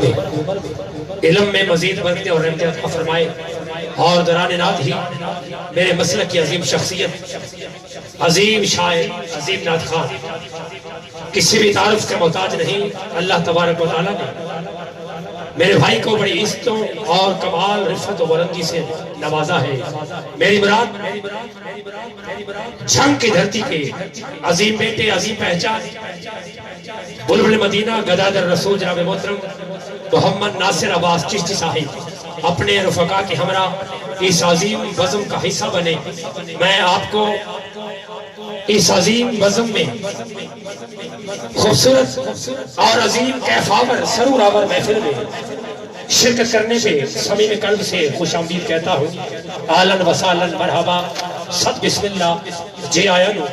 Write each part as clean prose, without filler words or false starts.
میں علم میں مزید برکتیں اور رحمتیں عطا فرمائے، اور دوران نعت ہی میرے مسلک کی عظیم شخصیت، عظیم شاعر، عظیم نعت خان، کسی بھی تعارف کے محتاج نہیں، اللہ تبارک و تعالیٰ نے میرے بھائی کو بڑی عزتوں اور کمال رفعت و بلندی سے نوازا ہے۔ میری مراد جھنگ کی دھرتی کے عظیم بیٹے، عظیم پہچان، بلبل مدینہ گدادر رسول جناب محترم محمد ناصر عباس چشتی صاحب اپنے رفقا کے ہمراہ اس عظیم بزم کا حصہ بنے۔ میں آپ کو اس عظیم بزم میں خوبصورت اور عظیم کیفاور سرور آور محفل میں شرکت کرنے پہ صمیم قلب سے خوش آمدید کہتا ہوں۔ اہلاً وسہلاً مرحبا، صد بسم اللہ، جی آیا نو۔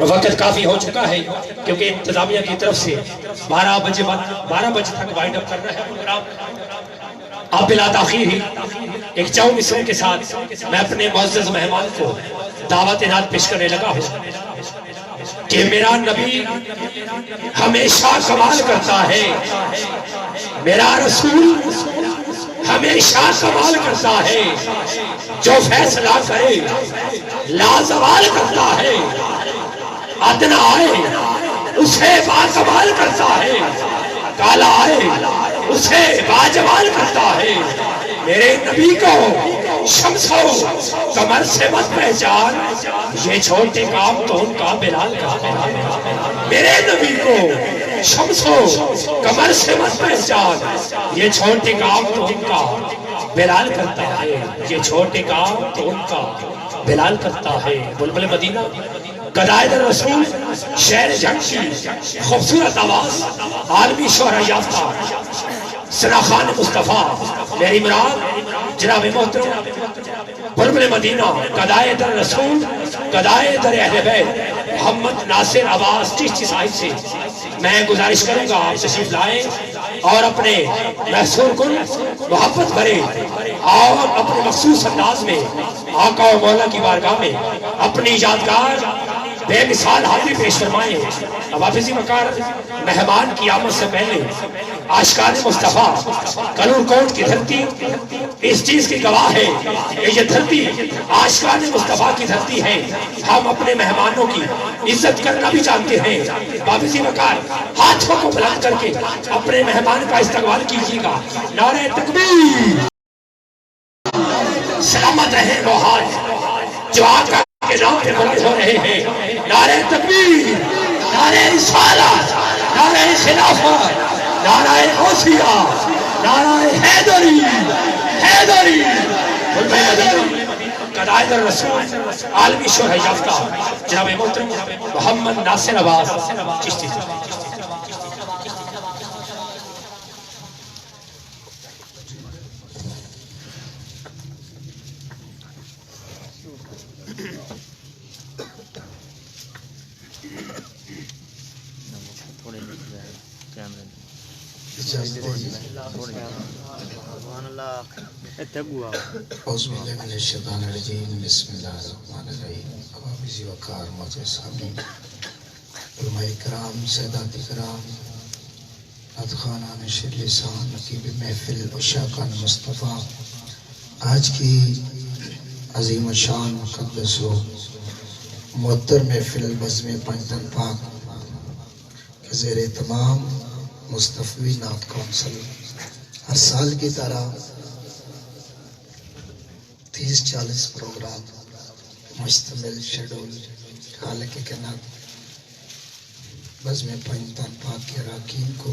وقت کافی ہو چکا ہے کیونکہ انتظامیہ کی طرف سے 12 بجے تک وائنڈ اپ کرنا ہے پروگرام۔ اب بلا تاخیر ہی ایک چاؤ مصروں کے ساتھ میں اپنے معزز مہمان کو دعوت نعت پیش کرنے لگا ہوں کہ میرا نبی ہمیشہ کمال کرتا ہے، میرا رسول ہمیشہ کمال کرتا ہے، جو فیصلہ کرے لازوال کرتا ہے، ادنا آئے اسے باکمال کرتا ہے، کالا آئے اسے باجمال کرتا ہے۔ میرے نبی کو شمس و قمر سے مت پہچان، یہ چھوٹے کام تو ان کا بلال کا ہے۔ میرے نبی کو شمس و قمر سے مت پہچان، یہ چھوٹے کام تو ان کا بلال کرتا ہے، یہ چھوٹے کام تو ان کا بلال کرتا ہے۔ بلبل مدینہ گدائے رسول شہر جنگ کی خوبصورت آواز، عالمی شہرہ یافتہ ثنا خان مصطفیٰ، میری مراد جناب محترم بلبل مدینہ گدائے در رسول، گدائے در اہل بیت محمد ناصر عباس چشتی صاحب سے میں گزارش کروں گا آپ تشریف لائیں اور اپنے محصور کن محبت بھرے اور اپنے مخصوص انداز میں آقا و مولا کی بارگاہ میں اپنی یادگار بے مثال حاضری پیش فرمائیں۔ اب حافظی وقار مہمان کی آمد سے پہلے عاشقان مصطفیٰ کلور کوٹ کی دھرتی اس چیز کی گواہ ہے کہ یہ دھرتی عاشقان مصطفیٰ کی دھرتی ہے۔ ہم اپنے مہمانوں کی عزت کرنا بھی جانتے ہیں۔ حافظی وقار ہاتھوں کو بلند کر کے اپنے مہمان کا استقبال کیجیے گا۔ نعرہ تکبیر! سلامت رہے وہ ہاتھ جو آقا کے نام پہ بلند ہو رہے ہیں۔ نعرہ تکبیر، نعرہ رسالت، نعرہ خلافت، نعرہ غوثیہ، نعرہ حیدری، حیدری۔ گدائے در رسول عالمی شہرہ یافتہ جناب محترم محمد ناصر عباس چشتی۔ اعوذ باللہ من الشیطان الرجیم، بسم اللہ الرحمن الرحیم۔ حافظی وقار معزز صاحبین، علماء کرام، سادات کرام، نعتخوانان شیر لسان، نقیب محفل عشاقان مصطفیٰ، آج کی عظیم شان مقدس و معطر محفل بزم پنجتن پاک کے زیر تمام مصطفی نعت کونسل ہر سال کی طرح 30-40 پروگرام مشتمل شیڈول حالانکہ کہنا بزم پنجتن پاک کے اراکین کو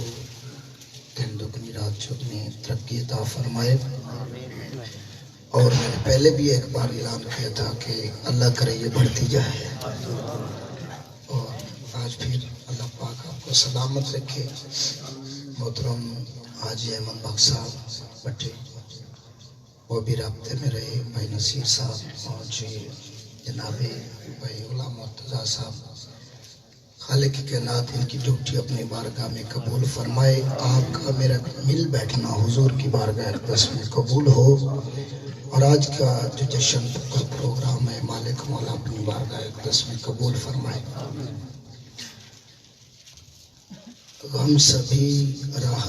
دن دگنی رات چگنی ترقی عطا فرمائے۔ اور میں نے پہلے بھی ایک بار اعلان کیا تھا کہ اللہ کرے یہ بڑھتی جائے، اور آج پھر اللہ پاک آپ کو سلامت رکھے۔ محترم حاجی احمد بخش صاحب بٹے وہ بھی رابطے میں رہے، بھائی نصیر صاحب اور جناب بھائی غلام مرتضیٰ صاحب، خالق کی کائنات ان کی ڈیوٹی اپنی بارگاہ میں قبول فرمائے۔ آپ کا میرا مل بیٹھنا حضور کی بارگاہ اقدس میں قبول ہو، اور آج کا جو جشن کا پروگرام ہے مالک مولا اپنی بارگاہ اقدس میں قبول فرمائے۔ غم سبھی راہ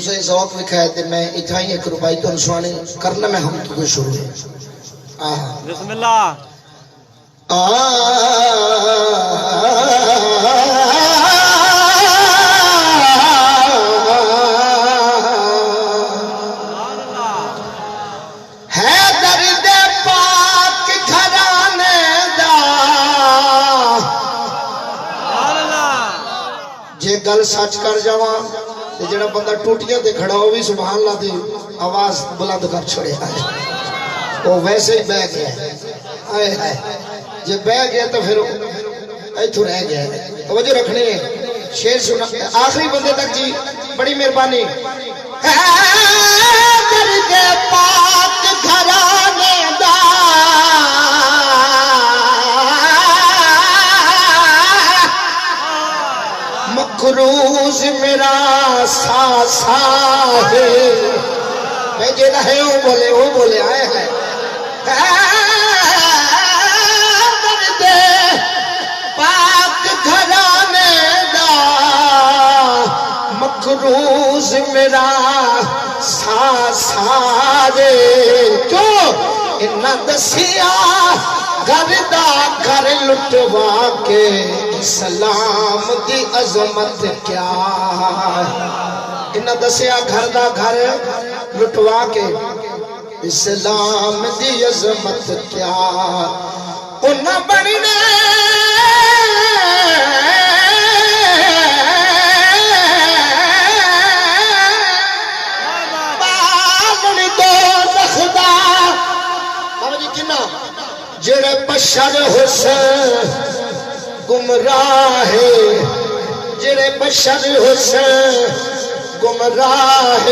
تسے ذوق وکھایا تے میں اتھا ہی ایک ربائی تو سنانے کرنا میں ہم تو شروع ہے بسم اللہ گل سچ کر جاواں تے جڑا بندہ ٹوٹیاں تے کھڑا ہو بھی سبحان اللہ دی آواز بلند کر چھڑے ہے وہ ویسے ہی بہ گیا ہائے ہائے جے بہ گیا تو پھر ایتھوں رہ گیا توجہ رکھنی ہے شعر سنا آخری بندے تک جی بڑی مہربانی ہے درد پاک گھرانے دا مقروض میرا سا ہے میں جے رہے وہ بولے آئے ہیں درد پاک گھرانے دا مقروض میرا سا دے کیوں انہاں دسیا گھر دا گھر لٹوا کے اسلام دی عظمت کیا انہاں دسیا گھر دا گھر لٹوا کے اسلام دی عظمت کیا انہاں بننے بالن دو زخدا بابا جی کنا جڑے بشر حسین گمراہ جڑے بشر حسین گمراہ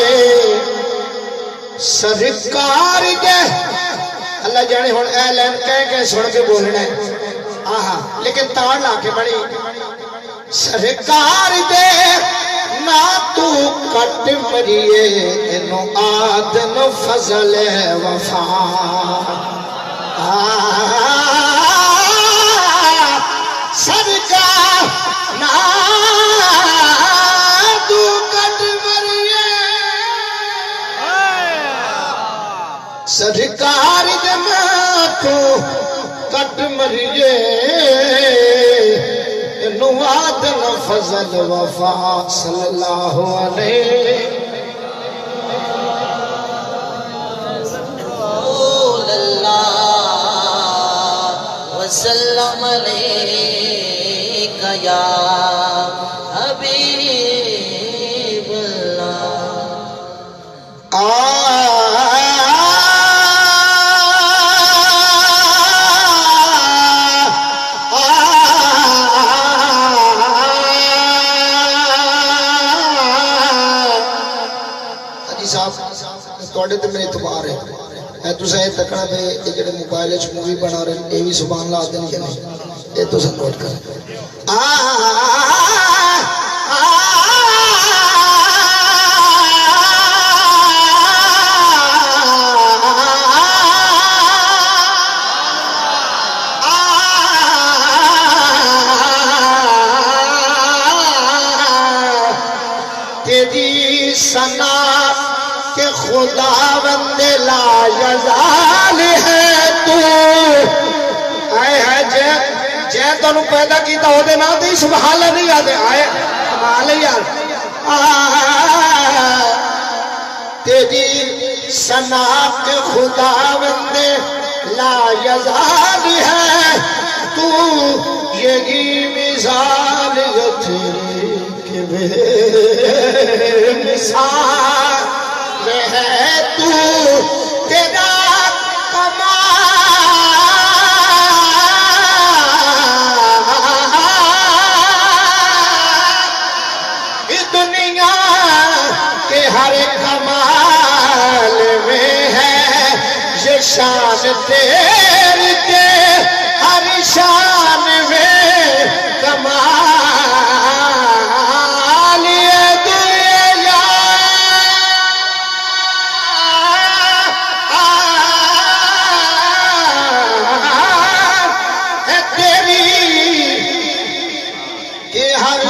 سرکار دے اللہ جانے ہون اے لین کہہ سن کے بولنا ہے آہا لیکن تاڑ لا کے بڑی سرکار دے نا تو کٹ مریے انو آدن فضل وفا سرکار نا تو کٹ مریے سرکار دے نا تو کٹ مریے نوادن فضل وفا صلی اللہ علیہ وسلم علیک یا حبیب اللہ توڑے تے میرے اعتبار ہے تو سے تکڑا پہ یہ جڑے موبائل وچ مووی بنا رہے ہیں یہ بھی سبحان اللہ آتے نہیں کہ یہ تو سے نوٹ کر تیری ثنا کہ خداوند لا یزال ہے تو آئے ہے جے تنو پیدا کیتا ہو دے نا دی سبحان اللہ نہیں آدھے آئے کمال یار تیری ثنا کہ خداوند لا یزال ہے تو یہی مثال تیری کہ بے مثال ہے تو تیرا کمال اس دنیا کے ہر کمال میں ہے یہ شان تیری کے ہر شان میں کمال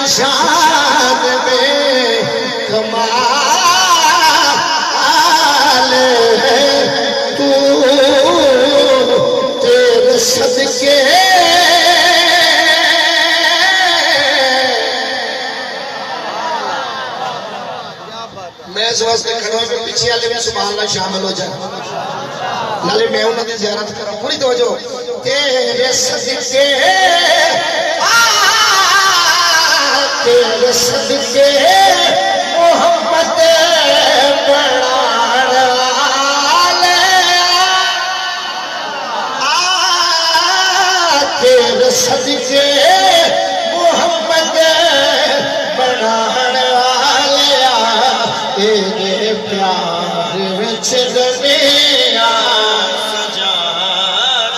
شان میں کمال واسطے کھڑے ہوئے پیچھے والے بھی سبحان اللہ شامل ہو جائے نالے میں انہوں نے زیارت کرا پوری توجہ تیرے صدقے تیرے صدقے محمد بڑھان والے تیرے صدقے محمد بڑھان والے تیرے پیار وچ دنیا سجان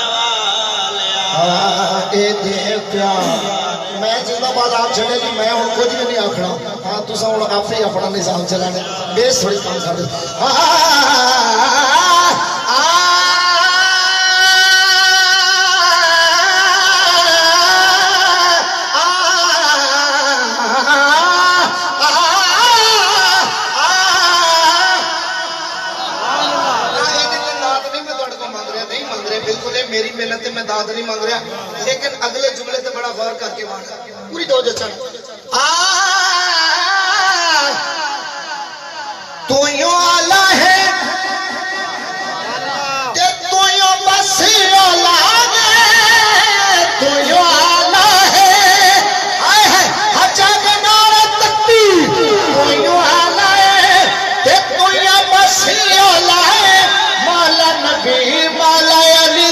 والے دے پیار میں جنہ بعد آپ چلے جی میں ہوں کچھ بھی نہیں آکھنا ہاں تو ساں آپ ہی اپنا نظام چلانے بیس تھوڑی کام ساڑھے میری محنت میں داد نہیں مانگ رہا لیکن اگلے جملے سے بڑا غور کر کے مانگ پوری توجہ چل تو یوں آلہ ہے کہ تو یوں بس اولاد ہے تو یوں آلہ ہے آئے ہے حجا گنارہ تکتی تو یوں آلہ ہے کہ تو یوں بس اولاد ہے مولا نبی مولا علی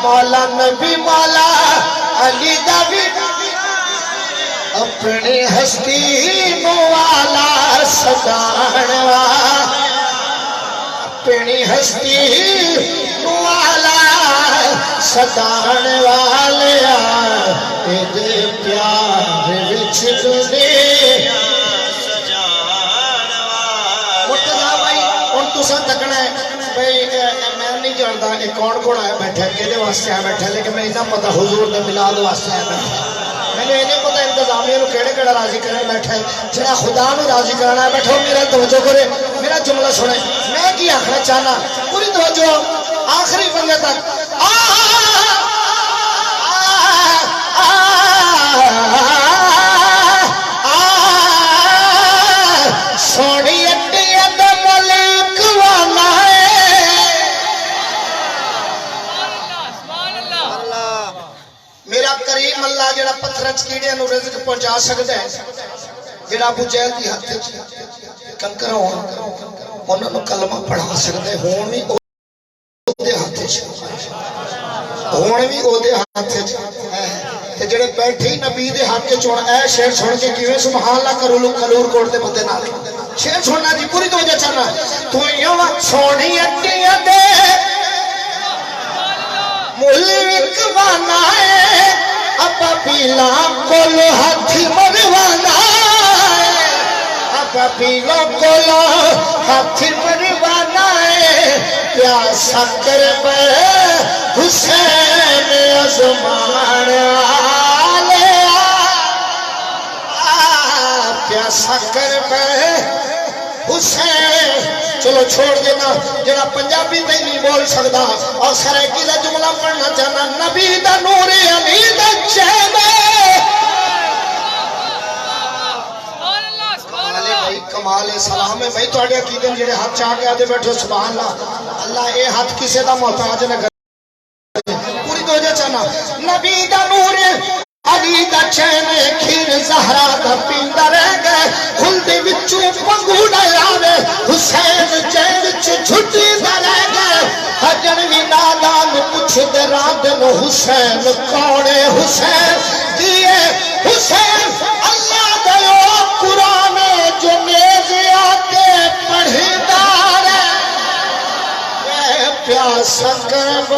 مولا نبی مولا علی دبی اپنی ہستی والا سدان اپنی ہستی والا سدان والے دے پیار وچ دنیا سجان مرتضی بھائی ہن تساں تکنا ہے بھائی میں نہیں جانتا کہ کون کون آیا بیٹھا کہدے واسطے آیا بیٹھا لیکن میں اتنا پتا حضور دے میلاد واسطے آیا بیٹھا میں نے نہیں پتا انتظامیہ نو کیڑے کیڑا راضی کرنے بیٹھا ہے جڑا خدا نو راضی کرنا ہے بیٹھو میرا توجہ کرے میرا جملہ سنے میں کی آخنا چاہنا پوری توجہ آخری بندے تک سونی کریم اللہ جڑا پتھرچ کیڑے نو رزق پہنچا سکتا ہے جڑا ابو جہل دی ہاتھ وچ کنکر ہون انہاں نو کلمہ پڑھا سکدا ہے ہون وی او دے ہاتھ وچ ہون وی او دے ہاتھ وچ تے جڑے بیٹھے نبی دے ہاتھ وچ ہون اے شعر سن کے کیویں سبحان اللہ کرو کلور کوٹ دے بندے نال شعر سننا دی پوری توجہ چلنا تو یوں سونی اٹیاں دے ملک وانا ہے ابا پیلا کولو ہاتھی مروانا ہے ابا پیلا کولو ہاتھی مروانا ہے پیاسا کرب حسین ازمان آلے پیاسا کرب حسین چلو چھوڑ دینا جڑا پنجابی تے نہیں بول سکدا اور سرائکی دا جملہ پڑھنا چاہنا نبی دا نور علی دا چین کمال سلام ہے بھائی تواڈے عقیدے جڑے ہاتھ چاہ کے آدے بیٹھو سبحان اللہ اللہ اے ہاتھ کسے دا محتاج نہ کرے پوری توجہ چاہنا نبی دا نور علی دا چین کھیر زہرا دا پیندا رہ گئے کھلدے وچوں پنگوڑا آوے حسین چین وچ جھٹی دا رہ گئے حجن وی نادان پوچھ دے رادن حسین کوڑے حسین دیے حسین اللہ دیو قرآن جو نیزیاں تے پڑھدا رہے پیاسا کرب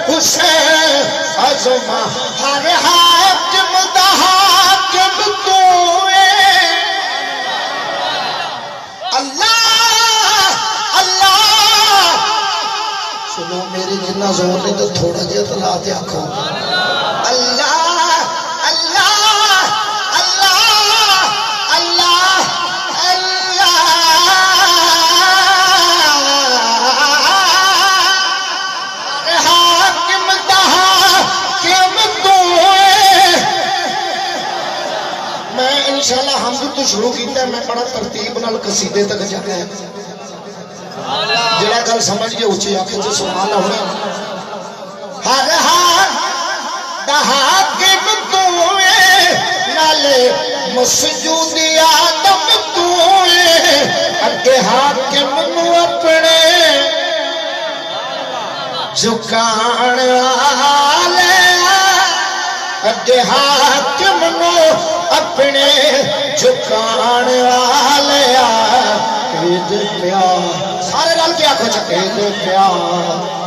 حسین عظمہ ہر حاکم دا حاکم تو اللہ اللہ چلو میرے جنہ زور نہیں تو تھوڑا جہا تلا دیا کھو اللہ انشاءاللہ حمد تو شروع کیتا ہے، میں بڑا ترتیب نال قصیدے تک جانا ہے، جڑا گل سمجھ کے اونچی آنکھیں سے سبحان اللہ ہونا۔ ہر ہاتھ حاکم تو نالے مسجود آدم تو اگے حاکم نو اپنے جھکان والے، اگے حاکم نو اپنے جھکان والے، عید پیار سارے رل کے آنکھوں چکے عید پیار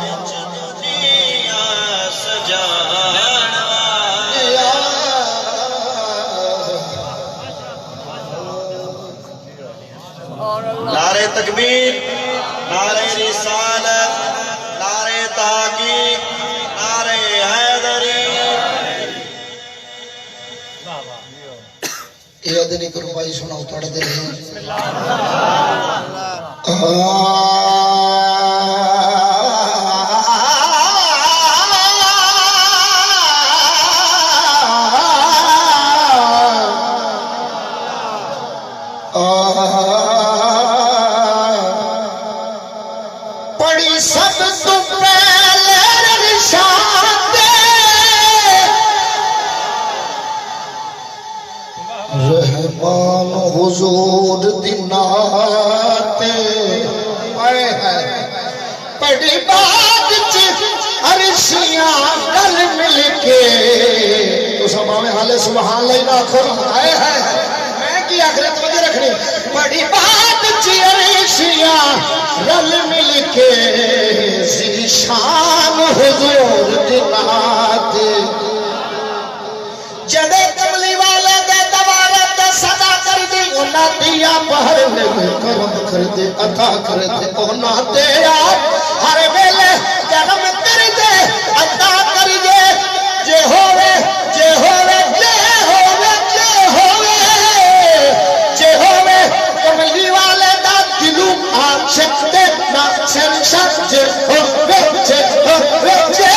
نعرہ تکبیر، نعرہ رسالت، نعرہ تحقیق، نعرہ حیدری۔ یہ ادنی کرو بھائی سناؤ تھوڑا دیر پڑی سب تو پہلے رشاد رحمان حضور دیناتے، پڑی بات عرشیاں گل مل کے تو سب ہمیں حال سبحان اللہ نہ کھول آئے ہیں، میں کی آخرت مجھے رکھنی، بڑی بات عرشیاں رل مل کے ذیشان حضور دیناتے، جڑے کملی والے دے دوارت صدا کر دی انہاں دیا بہر میں کرم کر دے عطا کر دے انہاں دیا ہر ویلے کرم کر دے عطا کر دے، جے ہووے جے ہووے جے ہووے جے ہووے جے ہووے کملی والے دا دلو عاشق دے ناصر شخص جے ہووے جے ہووے جے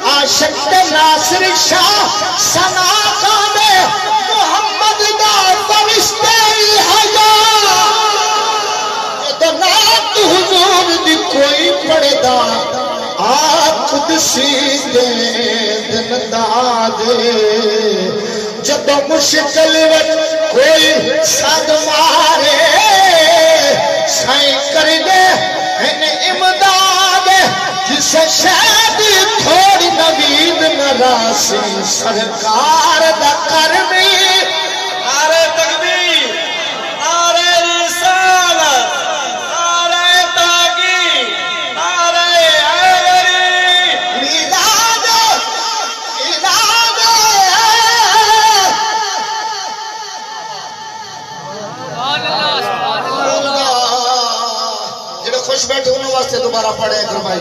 عاشق ناصر شاہ ثنا خان محمد دا فرشتے حیا، تو نات حضور دی کوئی پڑھدا آپ خود سیدھے دن دے، جدو مشکل وقت کوئی صد مارے سائیں کر دے ان امداد، جسے شاید تھوڑی نوید نراسی سرکار دا کرمی، نعرہ تکبیر، نعرہ رسالت، نعرہ تحقیق، نعرہ حیدری۔ میلاد میلاد جڑے خوش بیٹھے انہوں واسطے دوبارہ پڑھے اکرم بھائی۔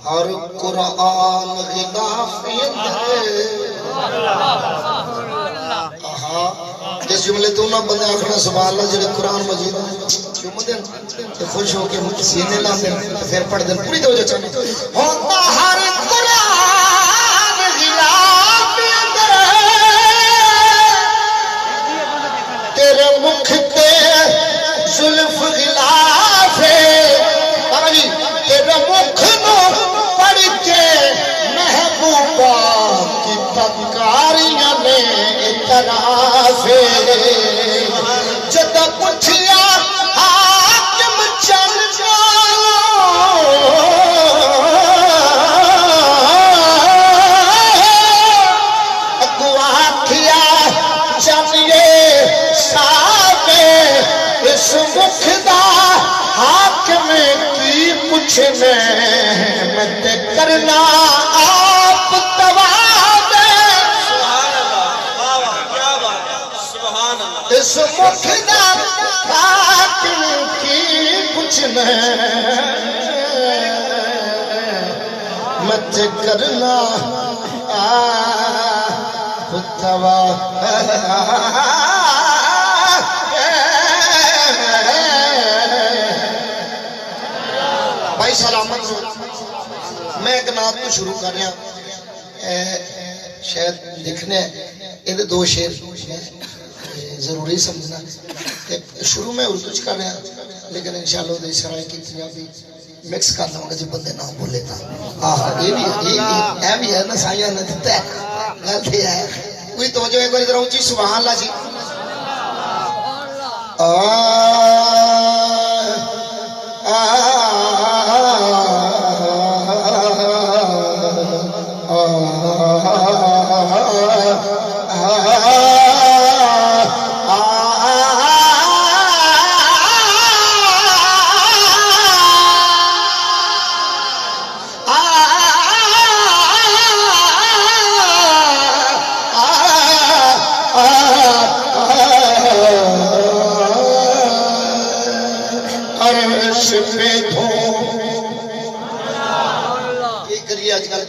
ہر قرآن غلافیت ہے، جس جملے تو نہ بندے آخنا سبحان اللہ جڑے قرآن مجید کیوں دن تے خوش ہو کے سینے لا دیں پھر پڑھ دیں پوری توجہ چاہنے ہوتا ہر قرآن غلافیت تیرے مکھ تے زلف غلاف ہے، تیرے مکھ نو پڑھ کے محبوبہ کی پکاریاں میں اعتراف ہے، جدہ پچھیا حاکم چل اگوا کیا چلیے ساکے اس مکھ دا حاکم کی پوچھنے مت کرنا آپ تواب، سبحان اللہ، واہ واہ کیا بات، سبحان اللہ۔ اس مکھ دا حاکم کی پوچھنے مت کرنا آپ تواب، سلامت ہو. میں ایک نعت کو شروع کر رہا شاید دیکھنے یہ دو شعر ضروری سمجھنا. شروع میں اردو چ کر رہا لیکن انشاءاللہ دے سرائے کی پنجابی مکس کر دوں گا جی بندے نہ بولے تا. یہ بھی ہے نا سائیاں نے دیتا ہے گل یہ ہے. کوئی توجہ ایک بار ذرا اونچی سبحان اللہ جی.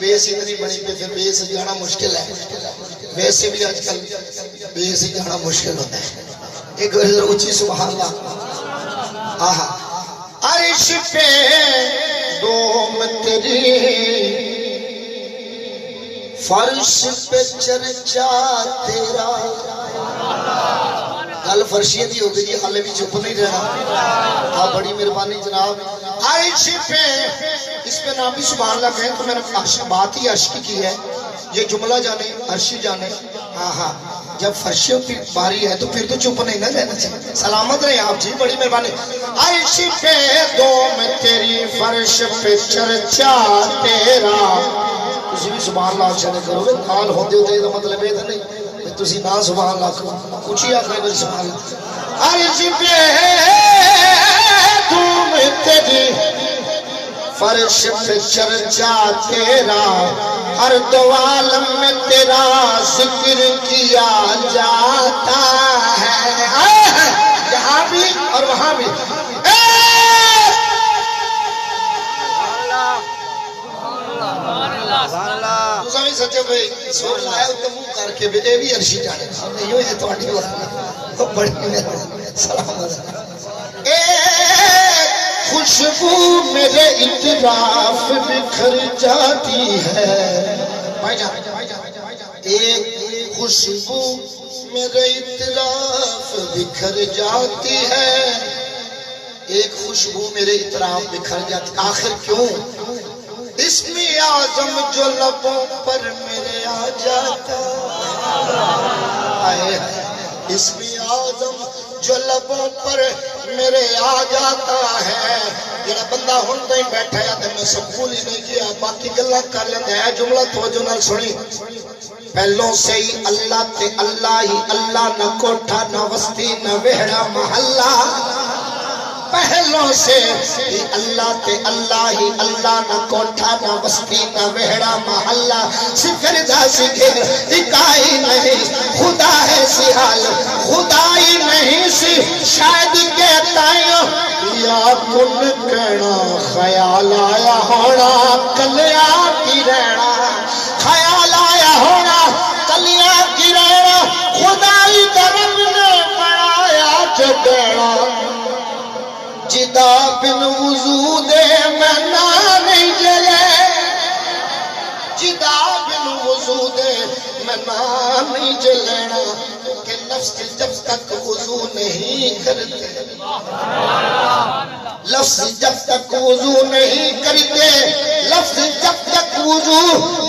بیس اتنی بنی پہ پھر بیس جانا مشکل ہے. ویسے بھی آج کل بیس جانا مشکل ہوتا ہے. ایک بار اونچی سبحان اللہ. عرش پہ دوم تیری فرش پہ چرچا تیرا. گل فرشی دی ہوگی جی حالے بھی چپ نہیں رہنا. بڑی مہربانی جناب. عرش پہ اس پہ نام بھی سبحان اللہ کہیں تو میں نے بات ہی عشق کی ہے. یہ جملہ جانے عرشی جانے. جب فرشیوں کی باری ہے تو پھر تو چپ نہیں نہ رہنا چاہیے. سلامت رہے آپ جی بڑی مہربانی. عرش پہ دوم تیری فرش پہ چرچا تیرا. تسی بھی سبحان اللہ چلے کرو گے نال ہوتے ہوتے یہ مطلب یہ نہیں تسی نہ سبحان اللہ کرو. کچھ ہی آخر میری سبحان اللہ. عرش پہ دوم تیری فرش پہ چرچا تیرا ہر دو عالم میں تیرا ذکر کیا جاتا ہے. یہاں بھی اور وہاں بھی. سمجھ سچے بھائی سوچ لائے تو منہ کر کے بھی اے بھی عرشی جانے نہیں ہوئے تو آٹھی بات بڑی مہربانی. سلامت. خوشبو میرے اطراف بکھر جاتی ہے. ایک خوشبو میرے اطراف بکھر جاتی ہے. ایک خوشبو میرے اطراف بکھر جاتی. آخر کیوں؟ اسم اعظم جو لبوں پر میرے آ جاتا ہے. اسم اعظم جو لبوں پر میرے آ جاتا ہے. جڑا بندہ ہن تائیں بیٹھا ہے تے میں سکول ہی نہیں کیا باقی گلاں کر لیندا ہے. جملہ توجہ نال سنی. پہلوں سے ہی اللہ تے اللہ ہی اللہ. نہ کوٹھا نہ وسطی نہ وہڑا محلہ. پہلوں سے ہی اللہ تے اللہ ہی اللہ. نہ کوٹھا نہ بستی نہ وہڑا محلہ. سفر دا سکھر اکائی نہیں خدا ہے سی حال خدائی نہیں سی شاید کہتا یا کن کہنا خیال آیا ہونا کلیا کی رہنا. خیال آیا ہونا کلیا کی رہنا. خدائی درم نے بنایا جگڑا. جدا بن وضو دے میں نہ نہیں جلے. جدا بن وضو دے میں نہ نہیں جلینا. کہ لفظ جب تک وضو نہیں کرتے لفظ جب تک وضو نہیں کرتے لفظ جب تک وضو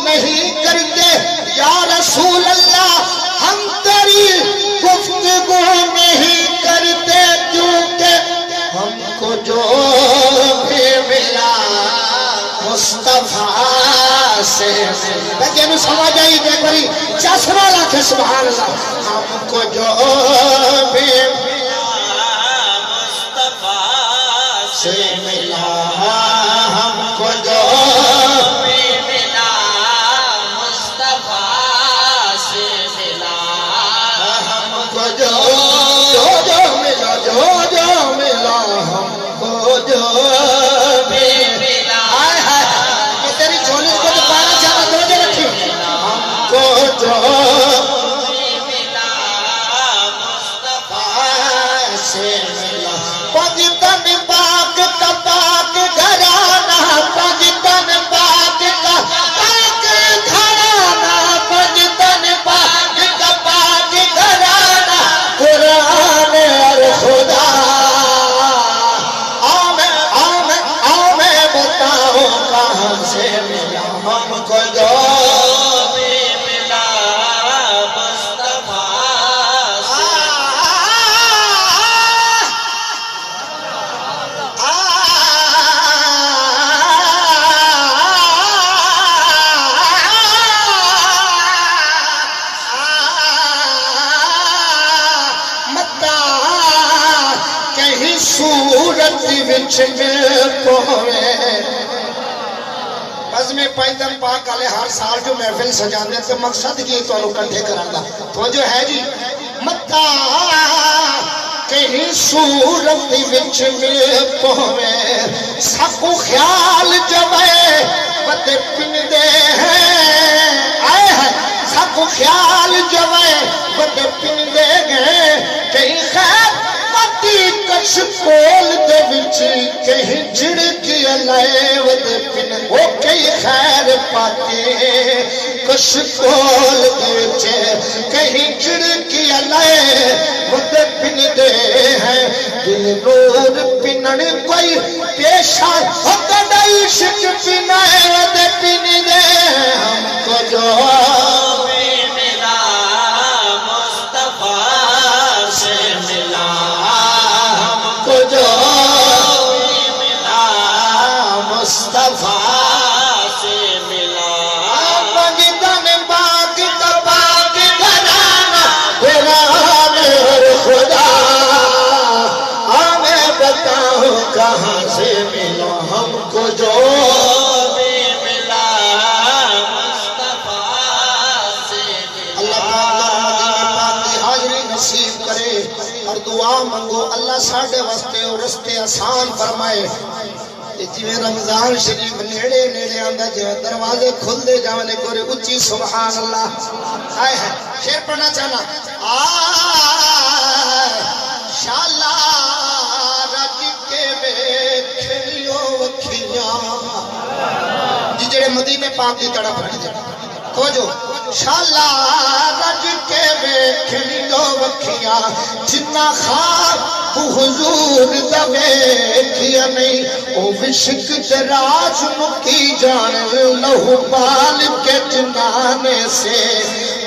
نہیں کرتے یا رسول اللہ ہم تیری گفتگو نہیں کرتے کیونکہ ہم کو جو بھی ملا مصطفیٰ سے. لیکن سمجھ آئی کہ کوئی چشمہ لاکھے سبحان اللہ. ہم کو جو بھی ملا مصطفیٰ سے ملا. ہم کو جو بھی ملا مصطفیٰ سے ملا. ہم کو جو ملا جو ملا ہم کو جو بھی ملا. یہ تیری جھولی کو تو پانا چاہتا دو جو رکھی. ہم کو جو بھی ملا مصطفیٰ سے ملا. پاکستان پاک کا پاک گھرانہ صورت وچ مل پوے بس میں پیدم پاک والے ہر سال جو محفل سجانے تو مقصد کی تو کٹھے کرانا تو جو ہے جی متا کہیں صورت وچ مل پوے سکو خیال جوے بتے پن دے ہیں آئے ہیں سکو خیال جوے بتے پن دے گئے کہیں خیر کش کول دے وچی کہیں جھڑکی لائے ودے پن وہ کئی خیر پاتے کش کول دے وچی کہیں جھڑکی لائے ودے پن دے ہیں دل نور پنن کوئی پیشہ ہوتا عشق پنائے ودے پن دے ہم کو جو ملا مصطفیٰ سے ملا جو ملا مصطفیٰ سے ملا مجدن باغ کا باغ گھرانا گھران اور خدا ہمیں بتاؤ کہاں سے ملا ہم کو جو ملا مصطفیٰ سے ملا اللہ پاک کی حاضری نصیب کرے اور دعا منگو اللہ ساڑھے واسطے اور رستے آسان فرمائے جی میں رمضان شریف نیڑے نیڑے آندہ جو دروازے کھل دے جانے گورے اچھی سبحان اللہ آئے ہیں شیر پڑھنا چاہنا شالا رج کے بیکھلیوں وکھیاں جی جڑے مدینے پاک کی تڑپ رکھ دے توجہ شالا رج کے بیکھلیوں وکھیاں جنہ خواب حضور دا ویکھیا نہیں او وشک دراج مکی جان لہو پال کے جنانے سے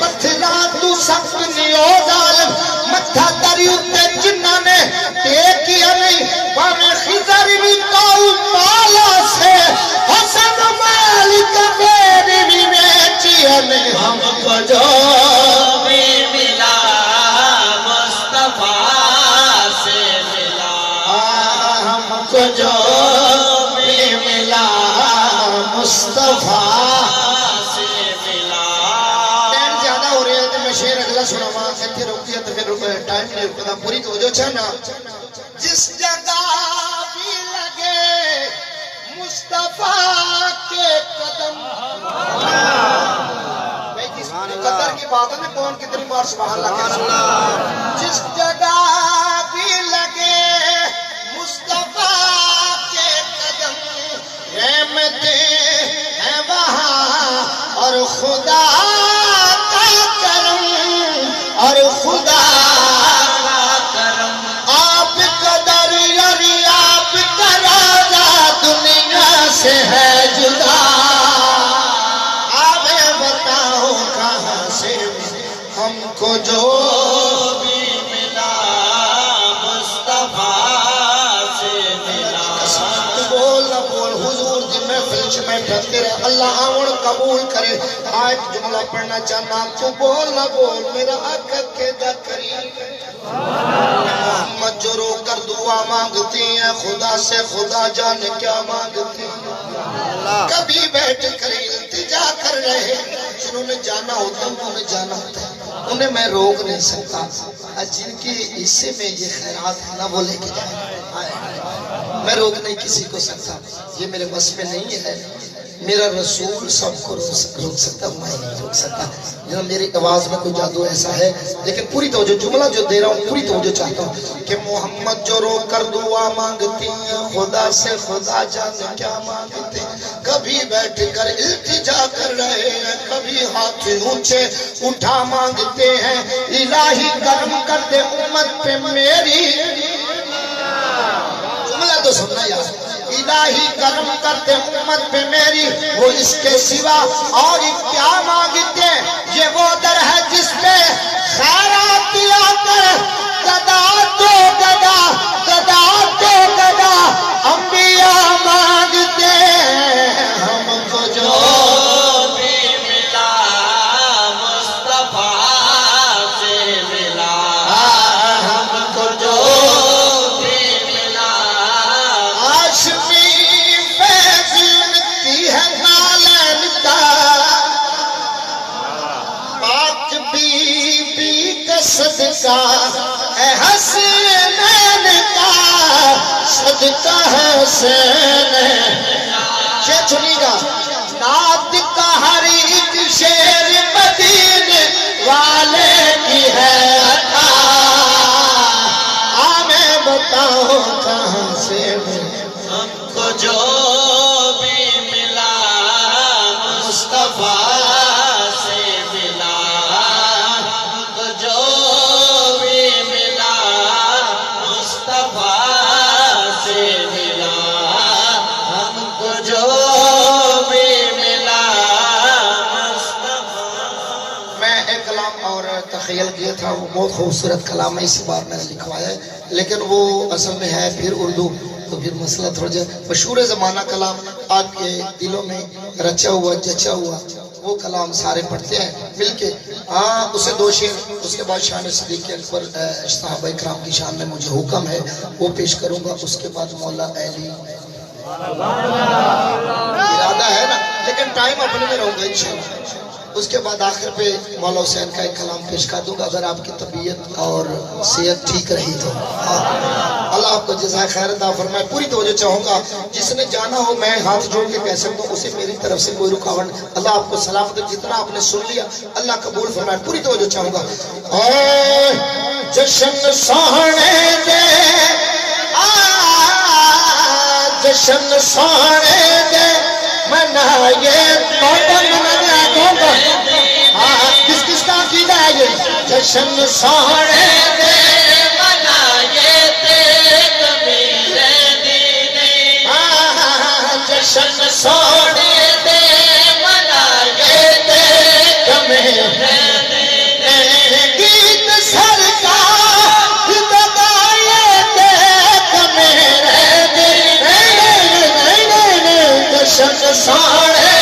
پتھرا تو سخت نیو ظالم متھا دری اتے جنانے دیکھیا نہیں پانے خضر بھی کاؤ پالا سے حسن مالک میری بھی ویچیا نہیں ہم کو جو بھی ملا مصطفیٰ جو بھی ملا مصطفیٰ سے ملا ٹائم زیادہ ہو رہے ہیں تو میں شعر اگلا سنا ہوا کہتے رک دیا تو پھر ٹائم نہیں رکتا پوری توجہ چاہنا جس جگہ بھی لگے مصطفیٰ کے قدم قدر کی بات ہے کون کتنی بار سبحان اللہ کہنا جس جگہ بھی لگے مصطفیٰ رحمتیں ہیں وہاں اور خدا کا کرم اور خدا کا کرم آپ قدر یاری آپ کا راجہ دنیا سے ہے جدا آپ بتاؤ کہاں سے ہم کو جو بھی ملا مصطفیٰ سے ملا بول نہ بول حضور دی محفل چ بیٹھا تیرے اللہ آؤں قبول کرے آج جملہ پڑھنا چاہنا تو بول نہ بول میرا آقا کے دا کریم محمد جو رو کر دعا مانگتی ہیں خدا سے خدا جانے کیا مانگتی ہیں کبھی بیٹھ کر التجا کر رہے جنہوں نے جانا ہوتا انہوں نے جانا ہوتا انہیں میں روک نہیں سکتا جن کی حصے میں یہ خیرات ہے نہ وہ لے کے جائیں میں روک نہیں کسی کو سکتا یہ میرے بس میں نہیں ہے میرا رسول سب کو روک سکتا میں نہیں روک سکتا جنہوں میری آواز میں کوئی جادو ایسا ہے لیکن پوری توجہ جملہ جو دے رہا ہوں پوری توجہ چاہتا ہوں کہ محمد جو رو کر دعا مانگتی ہیں خدا سے خدا جانے کیا مانگتے ہیں کبھی بیٹھ کر التجا کر رہے ہیں کبھی ہاتھ اونچے اٹھا مانگتے ہیں الہی کرم کر دے امت پہ میری جملہ تو سننا یاد الہی کرم کرتے امت پہ میری وہ اس کے سوا اور کیا مانگتے یہ وہ در ہے جس پہ خیرات آکر گدا تو گدا گدا تو گدا انبیاء مانگتے ہم کو جو بھی ملا مصطفیٰ سے ملا ہم کو جو بھی ملا کا اے حسنین کا صدقہ حسین یہ سنی گا نعت کا ہر ایک شعر مدینے والے کی ہے عطا میں بتاؤں کہاں سے ہم کو جو بھی ملا مصطفیٰ سے ملا ہم کو جو بھی ملا مصطفیٰ سے ملا ہم کو جو بھی ملا مصطفیٰ میں ایک کلام اور تخیل کیا تھا وہ بہت خوبصورت کلام ہے اس بار میں نے لکھوایا ہے لیکن وہ اصل میں ہے پھر اردو تو پھر مسئلہ تھوڑا جائے مشہور زمانہ کلام آپ کے دلوں میں رچا ہوا جچا ہوا وہ کلام سارے پڑھتے ہیں مل کے اسے دو شعر اس کے بعد شان صدیق اکبر صحابہ کرام کی شان میں مجھے حکم ہے وہ پیش کروں گا اس کے بعد مولا علی ارادہ ہے نا لیکن ٹائم اپنے میں رہوں گا انشاءاللہ اس کے بعد آخر پہ مولا حسین کا ایک کلام پیش کر دوں گا اگر آپ کی طبیعت اور صحت ٹھیک رہی تو اللہ آپ کو جزائے خیر عطا فرمائے پوری توجہ چاہوں گا جس نے جانا ہو میں ہاتھ جوڑ کے کہہ سکتا ہوں اسے میری طرف سے کوئی رکاوٹ اللہ آپ کو سلامت جتنا آپ نے سن لیا اللہ قبول فرمائے پوری توجہ چاہوں گا اے جشن سہنے دے جشن سہنے دے منائے کس کس کا عقیدہ ہے یہ جشن سہنے دے منائے دیکھ میرے دینے جشن سہنے دے منائے دیکھ میرے دینے گیت سرکار گائے دیکھ میرے دل جشن سہنے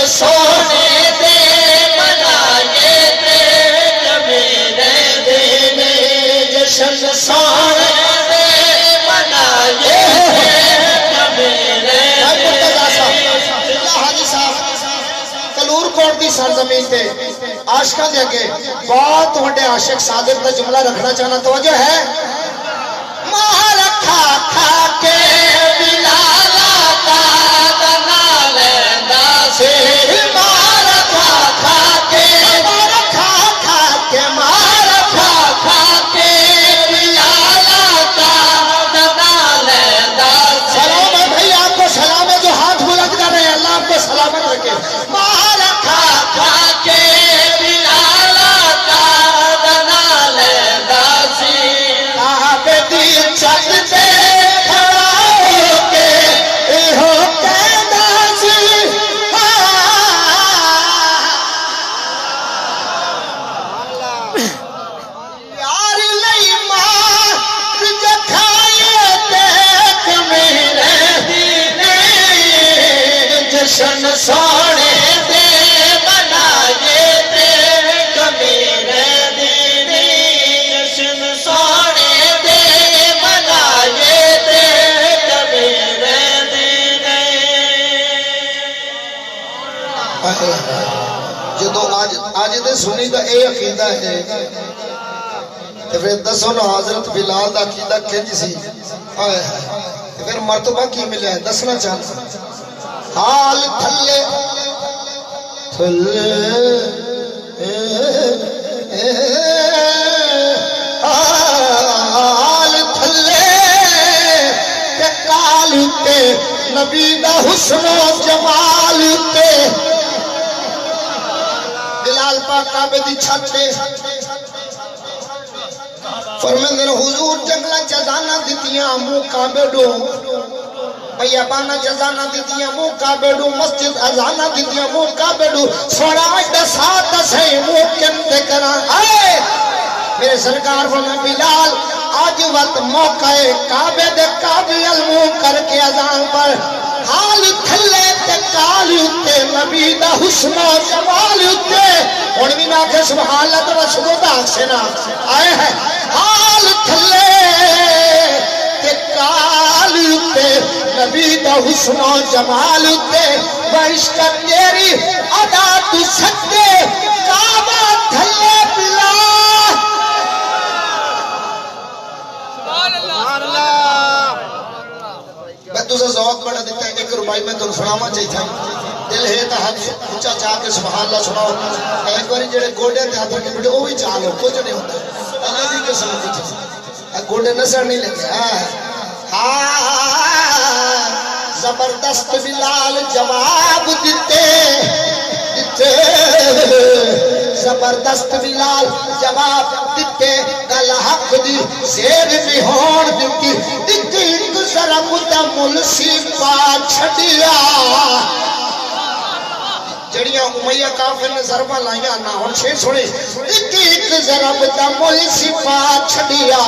سونے دے منائے دیکھ میرے دینے جشن سہنے دے منائے دیکھ میرے حاجی صاحب کلور کوٹ دی سرزمین تے عاشقاں دے اگے بہت وڈے عاشق صادق دا جملہ رکھنا چاہنا توجہ ہے ماں رکھا کھا کے بلالا کا دنا لیندا سے ماں رکھا کھا کے ماں رکھا کھا کے بلالا کا دنا لیندا سلام ہے بھائی آپ کو سلام ہے جو ہاتھ بلند کر رہے ہیں اللہ آپ کو سلامت رکھے ماں رکھا کھا کے بلالا کا دنا لیندا سی کعبے دی چھت تے کھڑا ہو کے ایہو کہندا سی یار لئی مار جکھائے دیکھ میرے دینے جشن سونے دے منائے دیکھ میرے دینے جشن سونے دے منائے دیکھ میرے دینے جدو آج دے سنی دا اے عقیدہ ہے تو پھر دسو نا حضرت بلال دا عقیدہ کنج سی تو پھر مرتبہ کی ملے ہے دسنا چاہتا حال تھلے تھلے حال تھلے تے کال تے نبی دا حسن و جمال تے بلال پاک کعبے دی چھت تے فرماندے نے حضور جنگلا جزانا دتیاں منہ کعبے ڈو بیابانا جزانا دتیاں منہ کعبے ڈو مسجد اذانا دتیاں منہ کعبے ڈو سوڑا وجہ ساتھ دسے منہ کندے کرا آئے میرے سرکار فرمایا بلال آج وقت موقع ہے کعبے دے کعبے المنہ کر کے اذان پر حال تھلے تے کال اتے نبی دا حسن و جمال اتے ہن بھی نہ کہ سبحان اللہ تو رسول دا سے نا آئے ہے حال تھلے تے کال اتے نبی دا حسن و جمال اتے عشق تیری ادا تو سکتے کعبہ تھلے پلا میں تجھے ذوق بڑا دیتا ہے ایک ربائی میں تم سناما چاہیے تھا دل ہے تا حد اونچا چاہ کے سبحان اللہ سناؤ ایک باری جڑے گوڑے تے ہاتھ رکھے بیٹھے وہ بھی چاہ لو کچھ نہیں ہوتا اللہ دی قسم دی گوڑے نظر نہیں لگے زبردست بلال جواب دیتے زبردست بلال جواب دیتے گل حق دی زیر بھی ہون دیتی ایک ضرب دا ملسی پا چھڑیا جڑیاں امیہ کافر نے ضربہ لائیاں نہ ہون چھے سنے ایک ضرب دا ملسی پا چھڑیا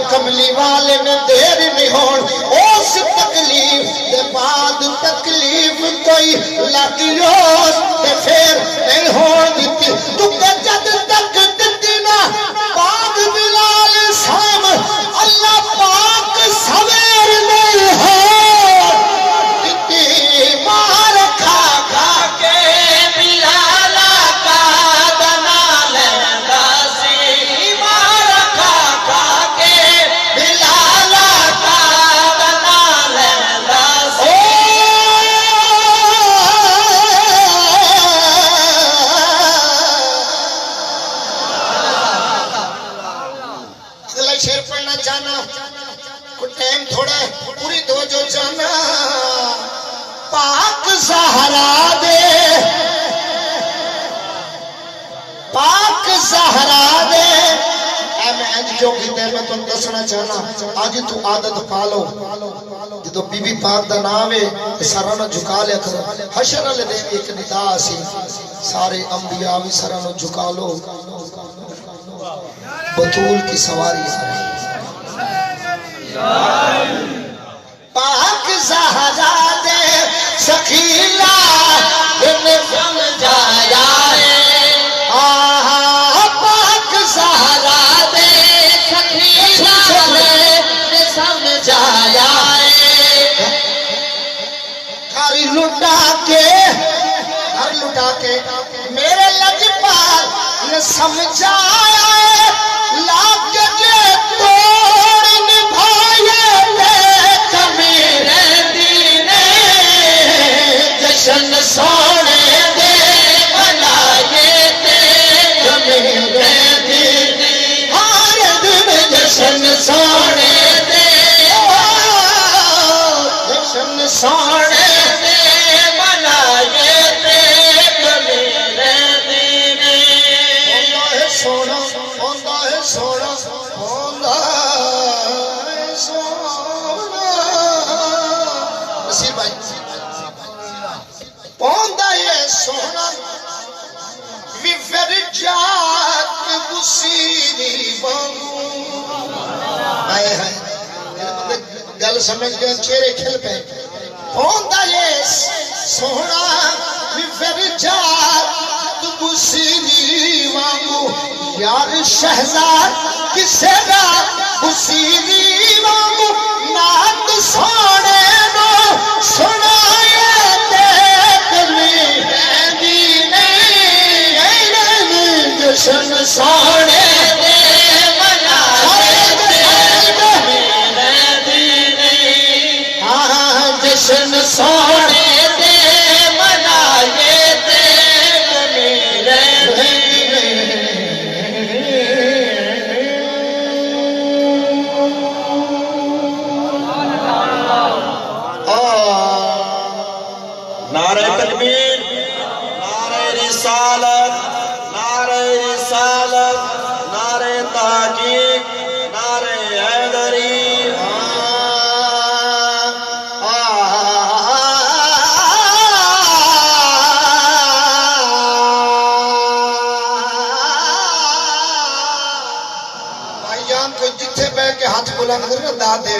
کملی والے نے دیر نہیں ہون اس تکلیف دے بعد تکلیف کوئی لگیوس تے پھر نہیں ہون دیتی تو کہ جد تک دیتی نا بعد بلال سام اللہ پاک سویر نہیں ہو دیتی مار کھا کھا کے بلالا کا دنا لیندہ سی مار کھا کھا کے بلالا کا دنا لیندہ سی اگلا شیر پڑھنا چاہنا کوئی ٹائم تھوڑا ہے پوری توجہ چاہنا پاک زہرا دے پاک زہرا دے اے میں انج جو کہتے ہیں میں تم دسنا چاہنا آج تو عادت پالو جدو بی بی پاک دا نام ہے سرانہ جھکا لیا کرو حشر علی دے ایک ندا سی سارے انبیاء بھی سرانہ جھکا لو بطول کی سواری آ رہی پاک زہرا دے سخیلا انہیں سمجھایا ہے پاک زہرا دے سخیلا انہیں سمجھایا ہے گھر لٹا کے میرے لجپال نے سمجھایا ہے لاکھ کے توڑ نبھائے میرے دینے جشن سونے دے بنائے تے میرے دینے ہر دن جشن سونے دے جشن سونے دے بنائے تے میرے دینے سونا ہوندہ ہے سونا ہوندہ ہے سونا نصیر بھائی ہوندہ ہے سونا وی پھر جات بسیری بانگو آئے ہیں گل سمجھ گئے چہرے کھل پہ ہوندہ ہے سونا وی پھر جات بسیری وانگو یار شہزاد کسے گا بسیری وانگو نات سونے نو سنائے دیکھ لی دینے جشن سونے دے منائے دیکھ میرے دینے جشن سونے دے منائے دیکھ میرے دینے نعرہ تکبیر نعرہ رسالت نعرہ رسالت نعرہ تحقیق نعرہ حیدری بھائیان کو جتھے بے کے ہاتھ بلند کرنا داد دے